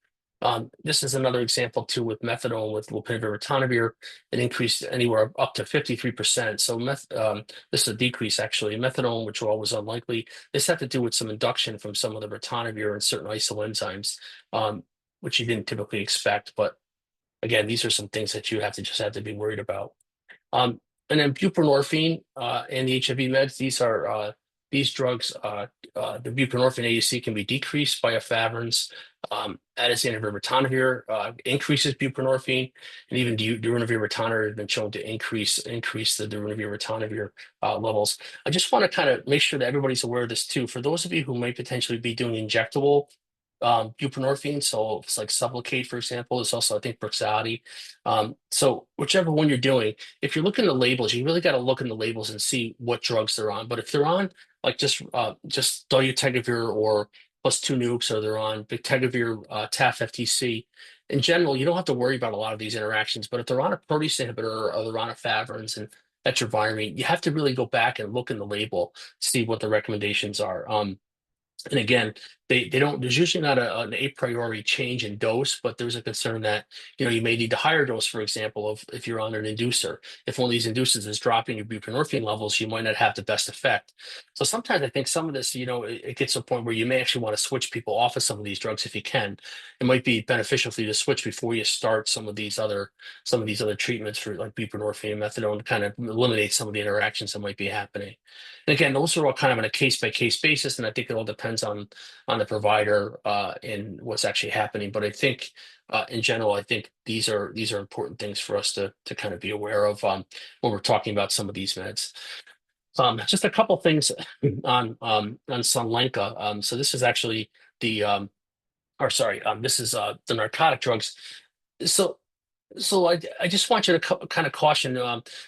This is another example too with methadone with lopinavir, ritonavir. It increased anywhere up to 53%. So this is a decrease actually. Methadone withdrawal was unlikely. This had to do with some induction from some of the ritonavir and certain isoenzymes, which you didn't typically expect. But again, these are some things that you have to be worried about. Um, and then buprenorphine and the HIV meds, these drugs, the buprenorphine AUC can be decreased by efavirenz. Adesanavir ritonavir increases buprenorphine, and even darunavir ritonavir has been shown to increase the darunavir ritonavir levels. I just want to kind of make sure that everybody's aware of this too. For those of you who may potentially be doing injectable buprenorphine, so it's like Sublocade, for example. It's also, I think, Brixadi. So whichever one you're doing, if you're looking at the labels, you really got to look in the labels and see what drugs they're on. But if they're on like just dolutegravir plus two nukes, or they're on bictegravir, TAF, FTC. In general, you don't have to worry about a lot of these interactions, but if they're on a protease inhibitor or they're on efavirenz and etravirine, you have to really go back and look in the label, see what the recommendations are. And again, they don't. There's usually not an a priori change in dose, but there's a concern that you may need a higher dose, for example, of if you're on an inducer. If one of these inducers is dropping your buprenorphine levels, you might not have the best effect. So sometimes I think some of this, it gets to a point where you may actually want to switch people off of some of these drugs if you can. It might be beneficial for you to switch before you start some of these other treatments for like buprenorphine and methadone to kind of eliminate some of the interactions that might be happening. And again, those are all kind of on a case by case basis, and I think it all depends on the provider and what's actually happening. But I think in general, I think these are important things for us to kind of be aware of when we're talking about some of these meds. Just a couple things on Sunlenca. So this is actually the or sorry, this is the narcotic drugs. So so I just want you to kind of caution.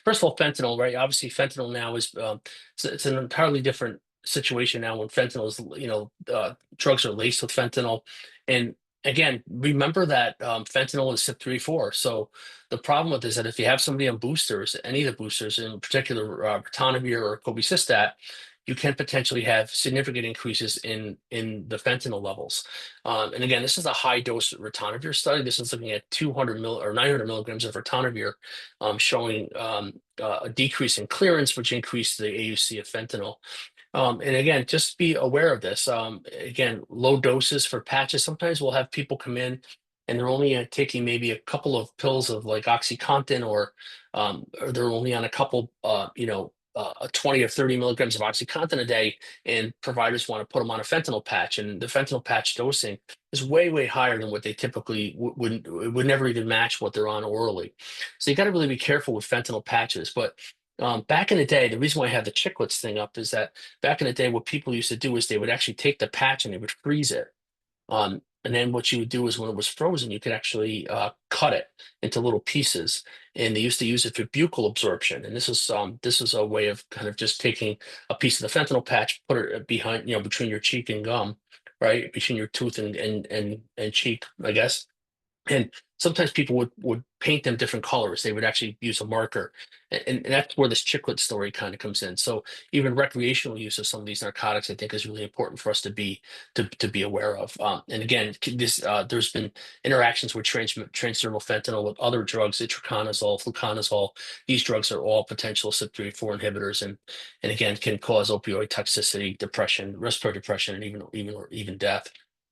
First of all, fentanyl, right? Obviously, fentanyl now is it's an entirely different situation now when fentanyl is, drugs are laced with fentanyl. And again, remember that fentanyl is CYP3A4. So the problem with this is that if you have somebody on boosters, any of the boosters, in particular ritonavir or cobicistat, you can potentially have significant increases in the fentanyl levels. And again, this is a high dose ritonavir study. This is looking at 200 or 900 milligrams of ritonavir, showing a decrease in clearance, which increased the AUC of fentanyl. And again, just be aware of this. Again, low doses for patches. Sometimes we'll have people come in and they're only taking maybe a couple of pills of like OxyContin, or they're only on a couple, 20 or 30 milligrams of OxyContin a day, and providers want to put them on a fentanyl patch, and the fentanyl patch dosing is way, way higher than what they typically would never even match what they're on orally. So you got to really be careful with fentanyl patches. But back in the day, the reason why I have the chiclets thing up is that back in the day, what people used to do is they would actually take the patch and they would freeze it. And then what you would do is when it was frozen, you could actually cut it into little pieces. And they used to use it for buccal absorption. And this is a way of kind of just taking a piece of the fentanyl patch, put it behind, between your cheek and gum, right? Between your tooth and cheek, I guess. And sometimes people would paint them different colors. They would actually use a marker, and that's where this chiclet story kind of comes in. So even recreational use of some of these narcotics, I think, is really important for us to be aware of. And again, there's been interactions with transdermal fentanyl with other drugs, itraconazole, fluconazole. These drugs are all potential CYP3A4 inhibitors, and again can cause opioid toxicity, depression, respiratory depression, and even death.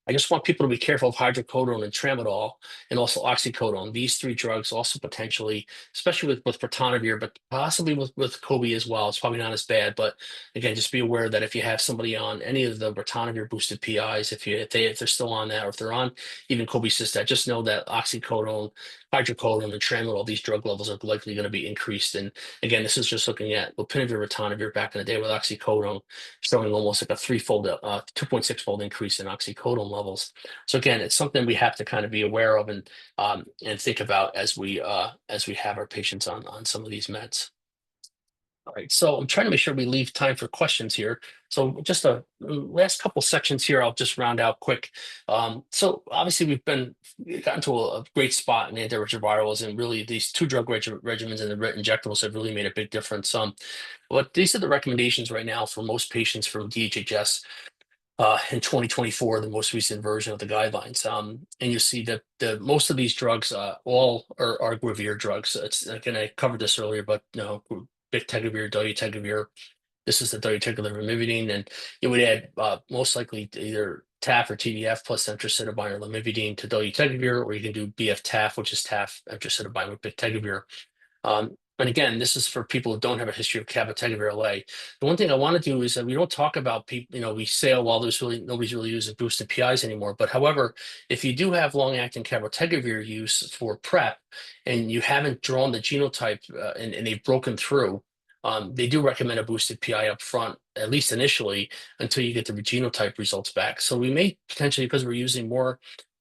I just want people to be careful of hydrocodone and tramadol, and also oxycodone. These three drugs also potentially, especially with ritonavir, but possibly with Kobe as well. It's probably not as bad, but again, just be aware that if you have somebody on any of the ritonavir boosted PIs, if they're still on that, or if they're on even Kobe Cysteine, just know that oxycodone, hydrocodone, and tramadol, these drug levels are likely going to be increased. And again, this is just looking at lopinavir, ritonavir back in the day with oxycodone, showing almost like a 2.6-fold increase in oxycodone levels. So again, it's something we have to kind of be aware of and think about as we have our patients on some of these meds. All right, so I'm trying to make sure we leave time for questions here. So just a last couple sections here, I'll just round out quick. So obviously we've gotten to a great spot in antiretrovirals, and really these two drug regimens and the injectables have really made a big difference. But these are the recommendations right now for most patients from DHHS in 2024, the most recent version of the guidelines. And you see that most of these drugs all are Guavir drugs. It's again, I covered this earlier, but bictegravir, dolutegravir. This is the dolutegravir lamivudine, and it would add most likely either TAF or TDF plus emtricitabine or lamivudine to dolutegravir, or you can do BF-TAF, which is TAF emtricitabine with bictegravir. And again, this is for people who don't have a history of cabotegravir LA. The one thing I want to do is that we don't talk about people, we say, oh, well, nobody's really using boosted PIs anymore. But however, if you do have long-acting cabotegravir use for PrEP and you haven't drawn the genotype and they've broken through, they do recommend a boosted PI up front, at least initially, until you get the genotype results back. So we may potentially, because we're using more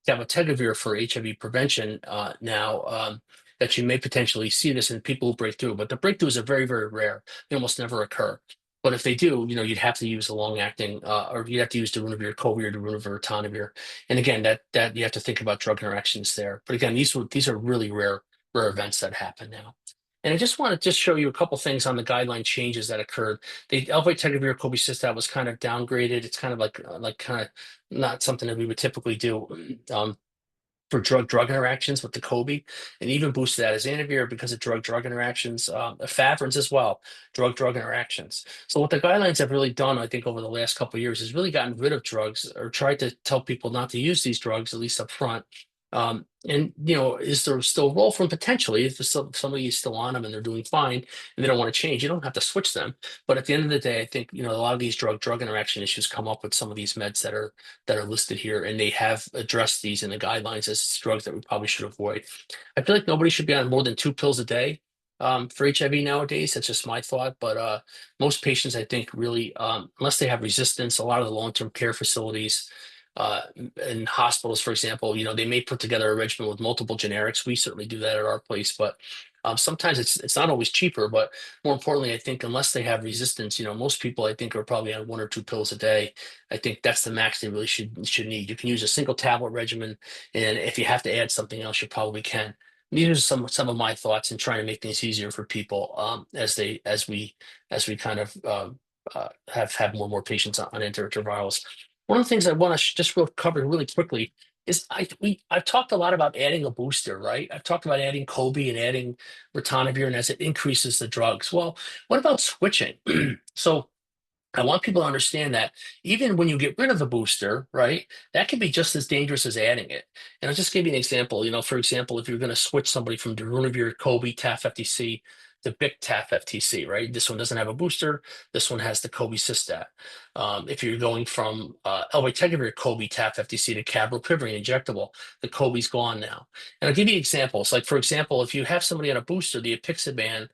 cabotegravir for HIV prevention now, that you may potentially see this in people who break through. But the breakthroughs are very, very rare. They almost never occur. But if they do, you'd have to use a long-acting, or you'd have to use darunavir, covir, darunavir, ritonavir. And again, that you have to think about drug interactions there. But again, these are really rare events that happen now. And I just want to just show you a couple things on the guideline changes that occurred. The elbapentagravir cobicistat was kind of downgraded. It's kind of like kind of not something that we would typically do. For drug interactions with the Kobe, and even boosted that as Antivir because of drug interactions, efavirenz as well, drug interactions. So what the guidelines have really done, I think, over the last couple of years is really gotten rid of drugs or tried to tell people not to use these drugs, at least up front. And is there still a role for them potentially if somebody is still on them and they're doing fine and they don't want to change? You don't have to switch them. But at the end of the day, I think a lot of these drug interaction issues come up with some of these meds that are listed here, and they have addressed these in the guidelines as drugs that we probably should avoid. I feel like nobody should be on more than 2 pills a day for HIV nowadays. That's just my thought. But most patients, I think, really, unless they have resistance, a lot of the long-term care facilities in hospitals, for example, they may put together a regimen with multiple generics. We certainly do that at our place, but sometimes it's not always cheaper. But more importantly, I think unless they have resistance, most people I think are probably on 1 or 2 pills a day. I think that's the max they really should need. You can use a single tablet regimen, and if you have to add something else, you probably can. These are some of my thoughts in trying to make things easier for people as we kind of have more patients on antiretrovirals. One of the things I want to just real cover really quickly is I've talked a lot about adding a booster, right? I've talked about adding Kobe and adding ritonavir, and as it increases the drugs. Well, what about switching? So I want people to understand that even when you get rid of the booster, right, that can be just as dangerous as adding it. And I'll just give you an example. For example, if you're going to switch somebody from darunavir, Kobe, TAF FTC to Bic TAF FTC, right? This one doesn't have a booster. This one has the Kobe Cystatin. If you're going from elbapentagravir, Kobe, TAF FTC to cabrolpivirine injectable, the Kobe's gone now. And I'll give you examples. Like, for example, if you have somebody on a booster, the apixaban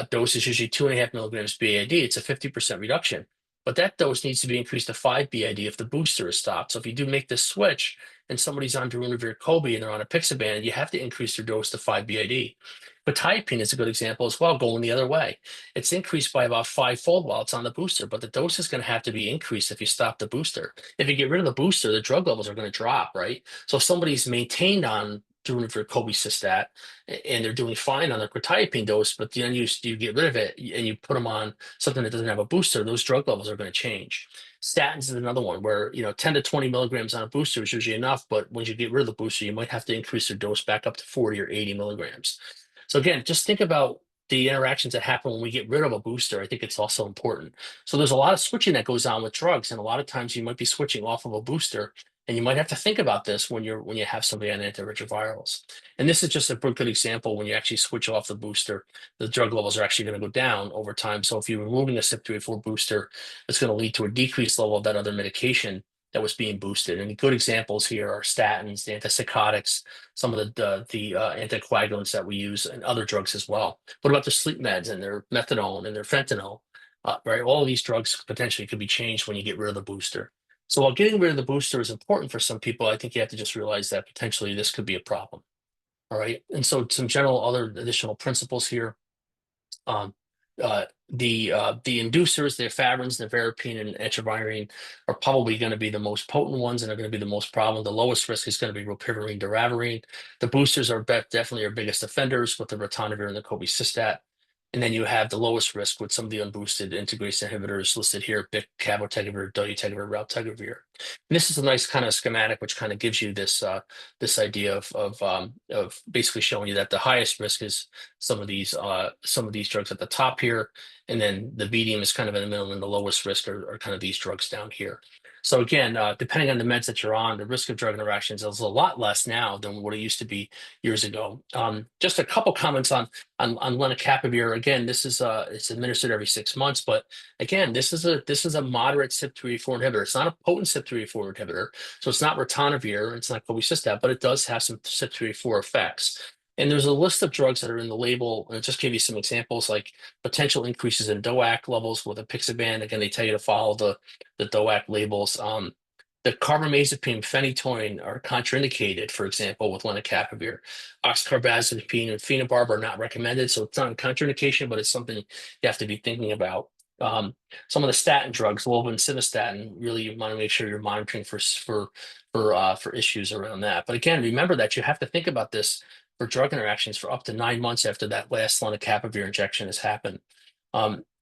dose is usually 2.5 milligrams BID. It's a 50% reduction, but that dose needs to be increased to 5 BID if the booster is stopped. So if you do make this switch and somebody's on darunavir Kobe and they're on apixaban, you have to increase their dose to 5 BID. But Quetiapine is a good example as well, going the other way. It's increased by about fivefold while it's on the booster, but the dose is going to have to be increased if you stop the booster. If you get rid of the booster, the drug levels are going to drop, right? So if somebody's maintained on darunavir cobicistat and they're doing fine on their quetiapine dose, but then you get rid of it and you put them on something that doesn't have a booster, those drug levels are going to change. Statins is another one where 10 to 20 milligrams on a booster is usually enough, but when you get rid of the booster, you might have to increase your dose back up to 40 or 80 milligrams. So again, just think about the interactions that happen when we get rid of a booster. I think it's also important. So there's a lot of switching that goes on with drugs, and a lot of times you might be switching off of a booster, and you might have to think about this when you have somebody on antiretrovirals. And this is just a good example. When you actually switch off the booster, the drug levels are actually going to go down over time. So if you're removing a CYP3A4 booster, it's going to lead to a decreased level of that other medication that was being boosted. And good examples here are statins, the antipsychotics, some of the anticoagulants that we use, and other drugs as well. What about the sleep meds and their methadone and their fentanyl? Right, all of these drugs potentially could be changed when you get rid of the booster. So while getting rid of the booster is important for some people, I think you have to just realize that potentially this could be a problem. All right, and so some general other additional principles here. Um, the inducers, the efavirenz, the nevirapine, and etravirine are probably going to be the most potent ones and are going to be the most problem. The lowest risk is going to be rilpivirine, doravirine. The boosters are definitely our biggest offenders with the ritonavir and the cobicistat. And then you have the lowest risk with some of the unboosted integrase inhibitors listed here: Bic, cabotegravir, dolutegravir, raltegravir. And this is a nice kind of schematic which kind of gives you this idea of basically showing you that the highest risk is some of these drugs at the top here, and then the medium is kind of in the middle, and the lowest risk are kind of these drugs down here. So again, depending on the meds that you're on, the risk of drug interactions is a lot less now than what it used to be years ago. Just a couple comments on lenacapavir. Again, this is it's administered every 6 months, but again, this is a moderate CYP3A4 inhibitor. It's not a potent CYP3A4 inhibitor, so it's not ritonavir, it's not cobicistat, but it does have some CYP3A4 effects. And there's a list of drugs that are in the label, and it just gave you some examples like potential increases in DOAC levels with apixaban. Again, they tell you to follow the DOAC labels. The carbamazepine, phenytoin are contraindicated, for example, with lenacapavir. Oxcarbazepine and phenobarb are not recommended, so it's not a contraindication, but it's something you have to be thinking about. some of the statin drugs, simvastatin, really you want to make sure you're monitoring for issues around that. But again, remember that you have to think about this for drug interactions for up to 9 months after that last lenacapavir injection has happened.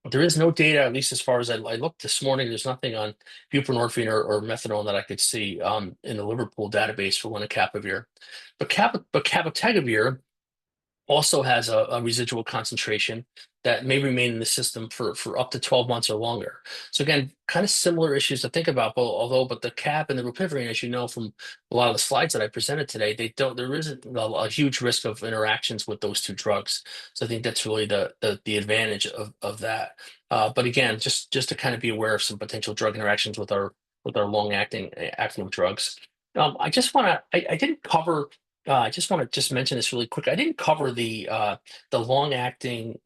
There is no data, at least as far as I looked this morning. There's nothing on buprenorphine or methadone that I could see in the Liverpool database for lenacapavir. But cabotegravir also has a residual concentration that may remain in the system for up to 12 months or longer. So again, kind of similar issues to think about, but the cap and the rilpivirine, as you know from a lot of the slides that I presented today, there isn't a huge risk of interactions with those two drugs. So I think that's really the advantage of that. But again, just to kind of be aware of some potential drug interactions with our long acting drugs. I just want to I didn't cover I just want to just mention this really quick. I didn't cover the long-acting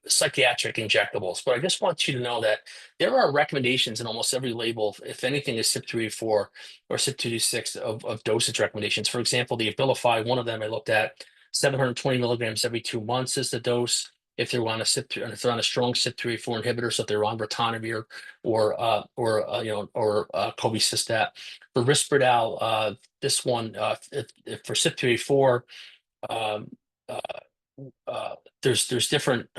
psychiatric injectables, but I just want you to know that there are recommendations in almost every label, if anything is CYP3A4 or CYP2D6 of dosage recommendations. For example, the Abilify, one of them I looked at, 720 milligrams every 2 months is the dose. If they're on a if they're on a strong CYP3A4 inhibitor, so if they're on ritonavir or cobicistat. For Risperdal, this one for CYP3A4, um, uh, uh, there's different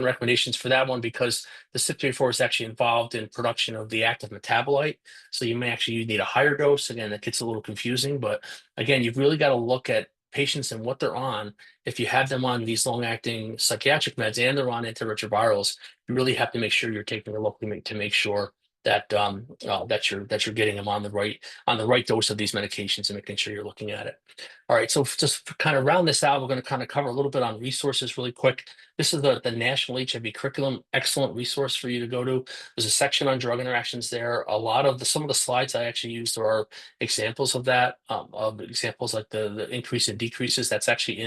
recommendations for that one because the CYP3A4 is actually involved in production of the active metabolite. So you may actually need a higher dose. Again, that gets a little confusing, but again, you've really got to look at patients and what they're on. If you have them on these long-acting psychiatric meds and they're on antiretrovirals, you really have to make sure you're taking a look to make sure that you're getting them on the right dose of these medications and making sure you're looking at it. All right, so just to kind of round this out, we're going to kind of cover a little bit on resources really quick. This is the National HIV Curriculum, excellent resource for you to go to. There's a section on drug interactions there. Some of the slides I actually used are examples of that, of examples like the increase and decreases. That's actually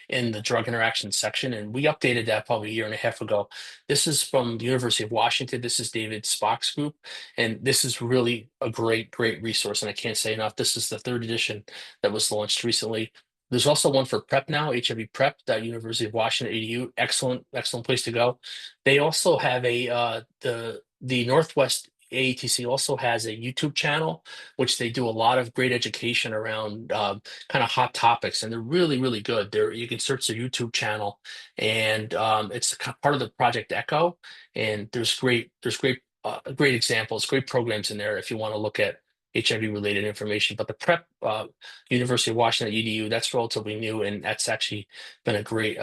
in the drug interaction section, and we updated that probably a year and a half ago. This is from the University of Washington. This is David Spock's group, and this is really a great resource, and I can't say enough. This is the third edition that was launched recently. There's also one for PrEP now, HIV PrEP, that University of Washington EDU. Excellent place to go. They also have the Northwest AETC also has a YouTube channel, which they do a lot of great education around kind of hot topics, and they're really good. There, you can search their YouTube channel, and it's part of the Project Echo, and great examples, great programs in there if you want to look at HIV-related information. But the PrEP, University of Washington EDU, that's relatively new, and that's actually been a great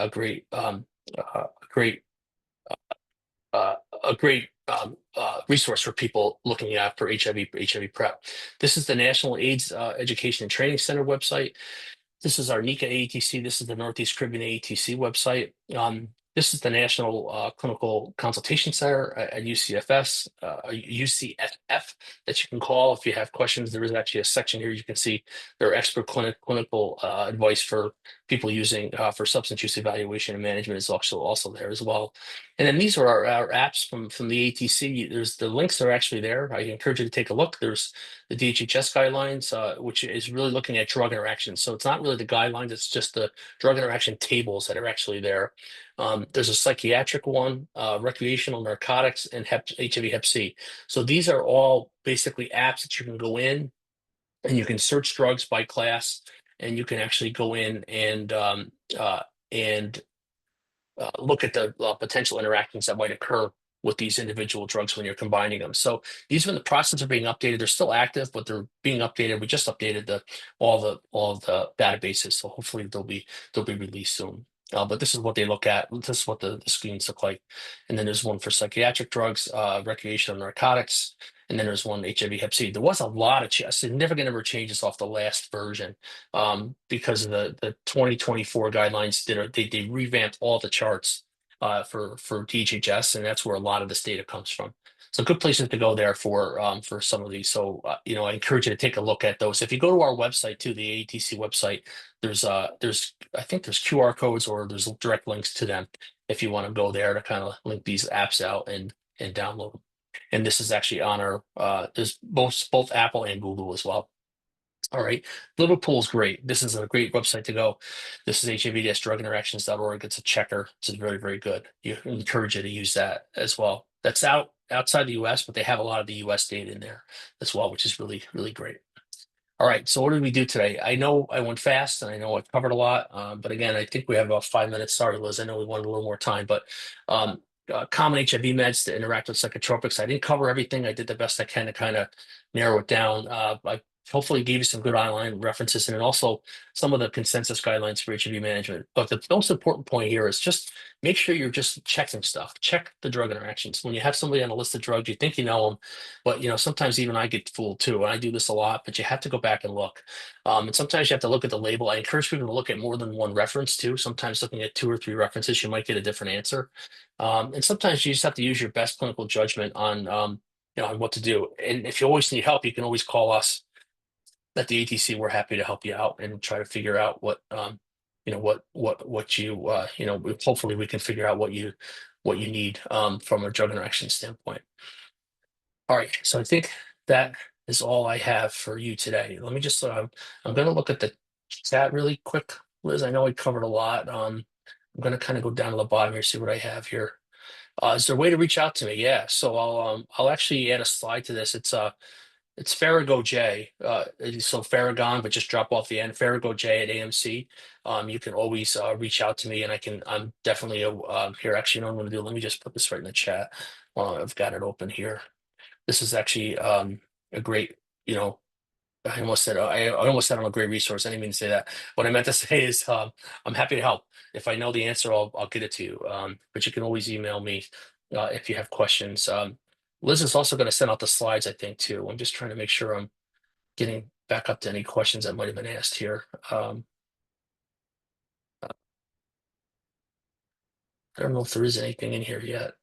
resource for people looking at for HIV PrEP. This is the National AIDS Education and Training Center website. This is our NICA AETC. This is the Northeast Caribbean AETC website. This is the National Clinical Consultation Center at UCFF that you can call if you have questions. There is actually a section here you can see their expert clinical advice for people using for substance use evaluation and management is also there as well. And then these are our apps from the ATC. There's the links are actually there. I encourage you to take a look. There's the DHHS guidelines, which is really looking at drug interactions. So it's not really the guidelines, it's just the drug interaction tables that are actually there. There's a psychiatric one, recreational narcotics, and HIV Hep C. So these are all basically apps that you can go in and you can search drugs by class, and you can actually go in and look at the potential interactions that might occur with these individual drugs when you're combining them. So these are in the process of being updated. They're still active, but they're being updated. We just updated all the databases, so hopefully they'll be released soon. But this is what they look at. This is what the screens look like. And then there's one for psychiatric drugs, recreational narcotics, and then there's one HIV Hep C. There was a significant number of changes off the last version because of the 2024 guidelines. They revamped all the charts for DHHS, and that's where a lot of this data comes from. So good places to go there for some of these. So I encourage you to take a look at those. If you go to our website too, the AETC website, there's I think there's QR codes or there's direct links to them if you want to go there to kind of link these apps out and download them. And this is actually on our there's both Apple and Google as well. All right. Liverpool's great. This is a great website to go. This is HIV-druginteractions.org. It's a checker. It's very, very good. You encourage you to use that as well. That's outside the US, but they have a lot of the US data in there as well, which is really, really great. All right, so what did we do today? I know I went fast and I know I covered a lot, but again, I think we have about 5 minutes. Sorry, Liz, I know we wanted a little more time, but um, common HIV meds to interact with psychotropics. I didn't cover everything. I did the best I can to kind of narrow it down. I hopefully gave you some good online references and also some of the consensus guidelines for HIV management. But the most important point here is just make sure you're just checking stuff. Check the drug interactions. When you have somebody on a list of drugs, you think you know them, but sometimes even I get fooled too, and I do this a lot. But you have to go back and look, and sometimes you have to look at the label. I encourage people to look at more than one reference too. Sometimes looking at 2 or 3 references, you might get a different answer. And sometimes you just have to use your best clinical judgment on on what to do. And if you always need help, you can always call us at the ATC. We're happy to help you out and try to figure out what what you hopefully we can figure out what you need from a drug interaction standpoint. All right, so I think that is all I have for you today. Let me just, I'm going to look at the chat really quick, Liz. I know I covered a lot. I'm going to kind of go down to the bottom here, see what I have here. Is there a way to reach out to me? Yeah, so I'll actually add a slide to this. It's Farrago J. So Farragon, but just drop off the end. Farrago J at AMC. You can always reach out to me, and I'm definitely here. Actually, you know what I'm going to do? Let me just put this right in the chat while I've got it open here. This is actually a great, you know, I almost said I'm a great resource. I didn't mean to say that. What I meant to say is I'm happy to help. If I know the answer, I'll get it to you. But you can always email me if you have questions. Liz is also going to send out the slides, I think, too. I'm just trying to make sure I'm getting back up to any questions that might have been asked here. I don't know if there is anything in here yet.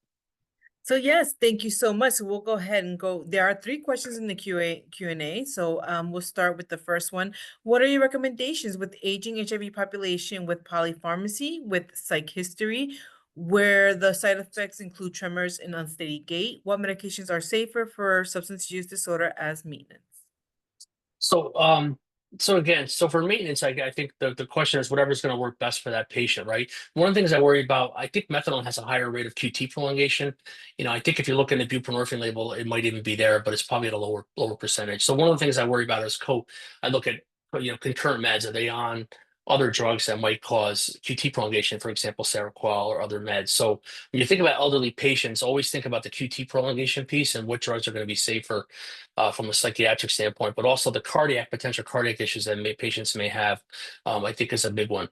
So yes, thank you so much. So we'll go ahead and go. There are 3 questions in the Q&A. So we'll start with the first one. What are your recommendations with aging HIV population with polypharmacy, with psych history, where the side effects include tremors and unsteady gait? What medications are safer for substance use disorder as maintenance? So, so again, so for maintenance, I think the question is whatever's going to work best for that patient, right? One of the things I worry about, I think methadone has a higher rate of QT prolongation. I think if you look in the buprenorphine label, it might even be there, but it's probably at a lower percentage. So one of the things I worry about is I look at concurrent meds. Are they on other drugs that might cause QT prolongation, for example, Seroquel or other meds? So when you think about elderly patients, always think about the QT prolongation piece and what drugs are going to be safer from a psychiatric standpoint, but also the potential cardiac issues that patients may have, I think is a big one.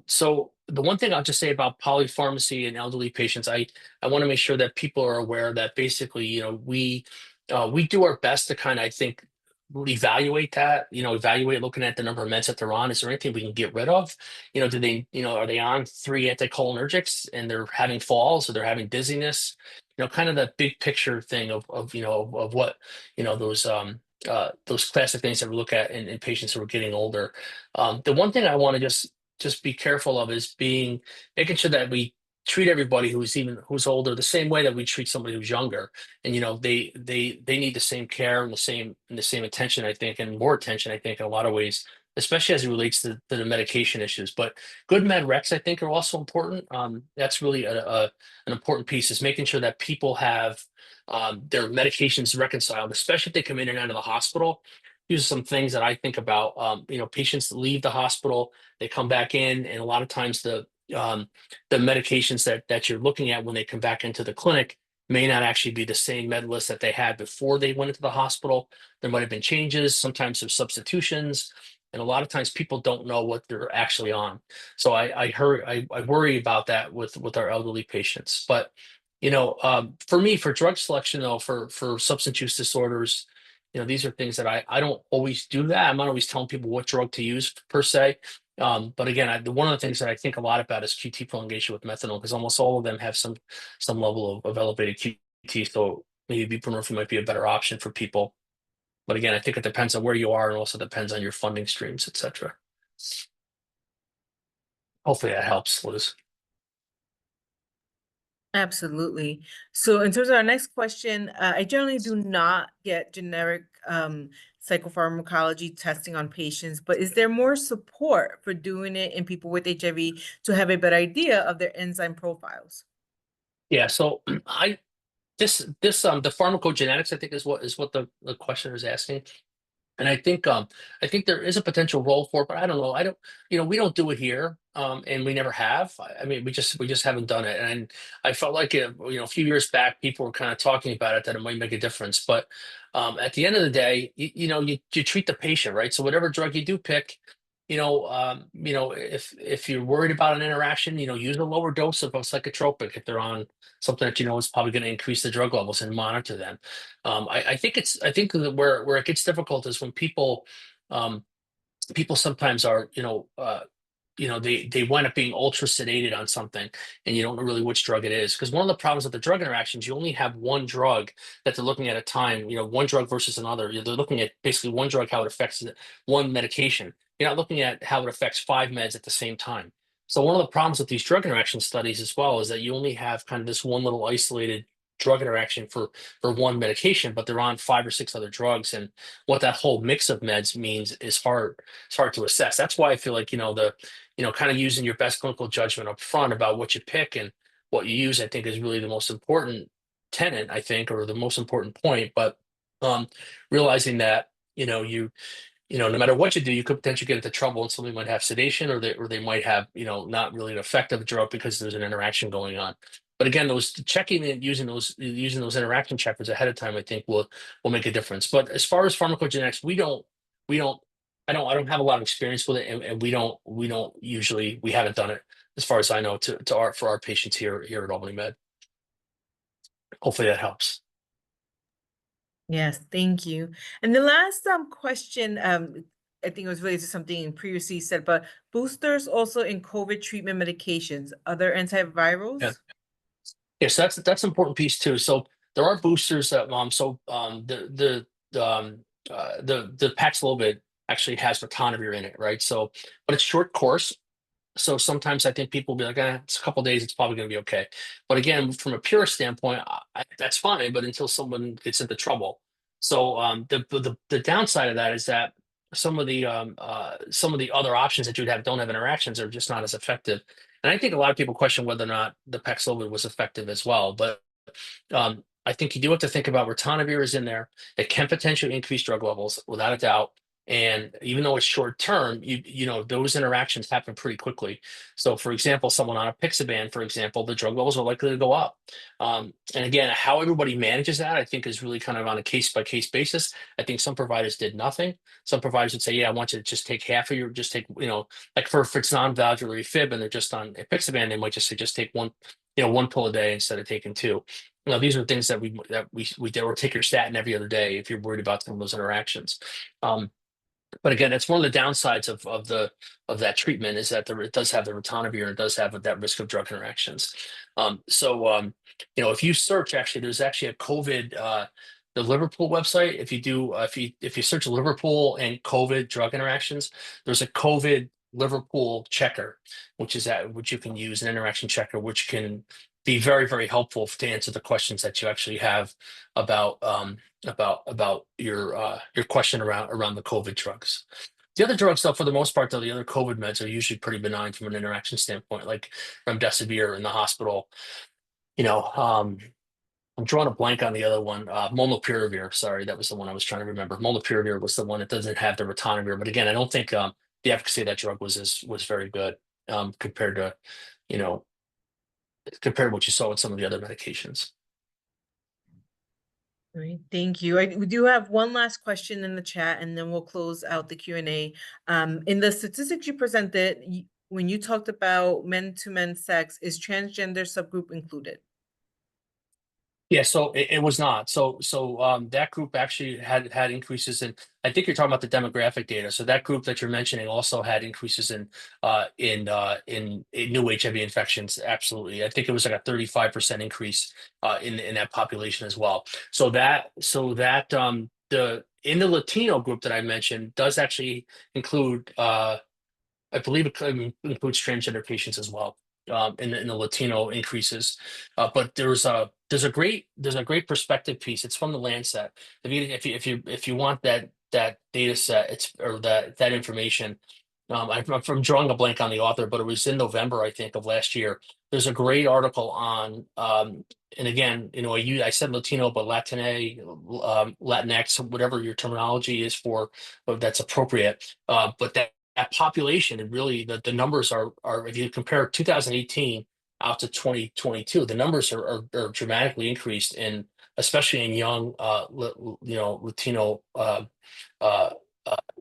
So the one thing I'll just say about polypharmacy in elderly patients, I want to make sure that people are aware that basically, we do our best to kind of, I think, evaluate that, evaluate looking at the number of meds that they're on. Is there anything we can get rid of? Do they, are they on 3 anticholinergics and they're having falls or they're having dizziness? Kind of the big picture thing of what those classic things that we look at in patients who are getting older. The one thing I want to just be careful of is making sure that we treat everybody who's older the same way that we treat somebody who's younger. And they need the same care and the same attention, I think, and more attention, I think, in a lot of ways, especially as it relates to the medication issues. But good med recs, I think, are also important. That's really an important piece, is making sure that people have their medications reconciled, especially if they come in and out of the hospital. These are some things that I think about. Patients leave the hospital, they come back in, and a lot of times the medications that you're looking at when they come back into the clinic may not actually be the same med list that they had before they went into the hospital. There might have been changes. Sometimes there's substitutions, and a lot of times people don't know what they're actually on. So I worry about that with our elderly patients. But for me, for drug selection, though, for substance use disorders, these are things that I don't always do that. I'm not always telling people what drug to use per se. But again, one of the things that I think a lot about is QT prolongation with methadone, because almost all of them have some level of elevated QT. So maybe buprenorphine might be a better option for people. But again, I think it depends on where you are and also depends on your funding streams, et cetera. Hopefully that helps, Liz. Absolutely. So in terms of our next question, I generally do not get generic psychopharmacology testing on patients, but is there more support for doing it in people with HIV to have a better idea of their enzyme profiles? Yeah, so I this the pharmacogenetics, I think, is what the questioner is asking. And I think there is a potential role for it, but I don't know. I don't, we don't do it here, and we never have. I mean, we just haven't done it. And I felt like a few years back, people were kind of talking about it that it might make a difference. But at the end of the day, you treat the patient, right? So whatever drug you do pick, if you're worried about an interaction, use a lower dose of a psychotropic if they're on something that is probably going to increase the drug levels and monitor them. I think that where it gets difficult is when um, people sometimes are, they wind up being ultra sedated on something, and you don't know really which drug it is. Because one of the problems with the drug interactions, you only have one drug that they're looking at a time. One drug versus another. They're looking at basically one drug, how it affects one medication. You're not looking at how it affects five meds at the same time. So one of the problems with these drug interaction studies as well is that you only have kind of this one little isolated drug interaction for one medication, but they're on five or six other drugs, and what that whole mix of meds means is hard. It's hard to assess. That's why I feel like kind of using your best clinical judgment up front about what you pick and what you use, I think, is really the most important tenet, I think, or the most important point. But um, realizing that no matter what you do, you could potentially get into trouble, and somebody might have sedation, or they might have, not really an effective drug because there's an interaction going on. But again, those checking and using those interaction checkers ahead of time, I think will make a difference. But as far as pharmacogenetics, we don't I don't have a lot of experience with it, and we haven't done it as far as I know to our for our patients here at Albany Med. Hopefully that helps. Yes, thank you. And the last question, I think it was related to something previously said, but boosters also in COVID treatment medications, other Yeah. antivirals? Yes, that's an important piece too. So there are boosters that the Paxlovid actually has ritonavir in it, right? So, but it's short course. So sometimes I think people will be like, it's a couple days, it's probably going to be okay. But again, from a pure standpoint, that's fine, but until someone gets into trouble. So the downside of that is that some of the other options that you'd have don't have interactions are just not as effective. And I think a lot of people question whether or not the Paxlovid was effective as well. But I think you do have to think about ritonavir is in there. It can potentially increase drug levels without a doubt. And even though it's short term, those interactions happen pretty quickly. So, for example, someone on a Pixaban, for example, the drug levels are likely to go up. And again, how everybody manages that, I think, is really kind of on a case by case basis. I think some providers did nothing. Some providers would say, "Yeah, I want you to just take half of your, just take, like for it's non-valvular fib, and they're just on Pixaban, they might just say, just take one pill a day instead of taking two." These are things that we did, or take your statin every other day if you're worried about some of those interactions. Um, but again, that's one of the downsides of that treatment is that it does have the ritonavir, and it does have that risk of drug interactions. If you search, actually, there's actually a COVID. The Liverpool website. If you search Liverpool and COVID drug interactions, there's a COVID Liverpool checker, which you can use, an interaction checker, which can be very, very helpful to answer the questions that you actually have about your question around the COVID drugs. The other drugs, though, for the most part, though, the other COVID meds are usually pretty benign from an interaction standpoint, like remdesivir in the hospital. You know, um, I'm drawing a blank on the other one. Molnupiravir. Sorry, that was the one I was trying to remember. Molnupiravir was the one that doesn't have the ritonavir, but again, I don't think the efficacy of that drug was very good compared to you know compared to what you saw with some of the other medications. All right, thank you. We do have one last question in the chat, and then we'll close out the Q&A. In the statistics you presented, when you talked about men-to-men sex, is transgender subgroup included? Yeah, so it was not. That group actually had increases in. I think you're talking about the demographic data. So that group that you're mentioning also had increases in new HIV infections. Absolutely, I think it was like a 35% increase in that population as well. The in the Latino group that I mentioned does actually include. I believe it includes transgender patients as well in the Latino increases. But there's a great perspective piece. It's from the Lancet. If you want that that data set, or that information. I'm drawing a blank on the author, but it was in November, I think, of last year. There's a great article on, and again, I said Latino, but Latine, Latinx, whatever your terminology is for, but that's appropriate. But that population, and really the numbers are, if you compare 2018 out to 2022, the numbers are dramatically increased in, especially in young, Latino, uh,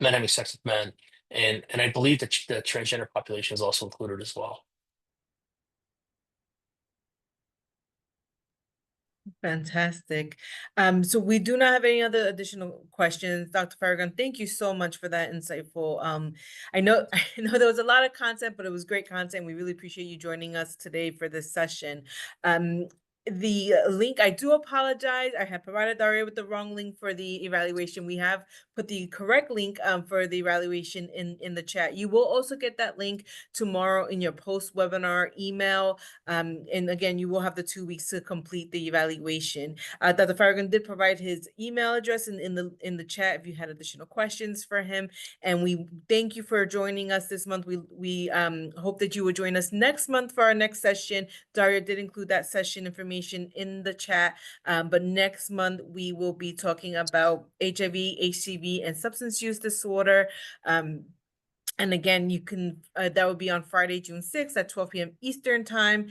men having sex with men, and I believe that the transgender population is also included as well. Fantastic. So we do not have any other additional questions. Dr. Farragon, thank you so much for that insightful. I know I know there was a lot of content, but it was great content. We really appreciate you joining us today for this session. The link, I do apologize. I had provided Daria with the wrong link for the evaluation. We have put the correct link for the evaluation in the chat. You will also get that link tomorrow in your post-webinar email. And again, you will have the 2 weeks to complete the evaluation. Dr. Farragon did provide his email address in the chat if you had additional questions for him. And we thank you for joining us this month. We hope that you will join us next month for our next session. Daria did include that session information in the chat. But next month we will be talking about HIV, HCV, and substance use disorder. And again, you can, that will be on Friday, June 6th at 12 p.m. Eastern time.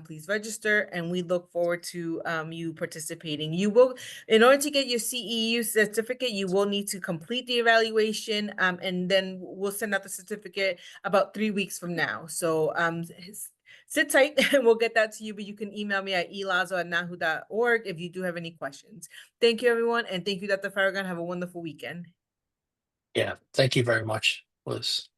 Please register, and we look forward to you participating. You will, in order to get your CEU certificate, you will need to complete the evaluation, and then we'll send out the certificate about 3 weeks from now. So sit tight and we'll get that to you, but you can email me at elazo@nahu.org if you do have any questions. Thank you, everyone, and thank you, Dr. Farragon. Have a wonderful weekend. Yeah, thank you very much, Liz.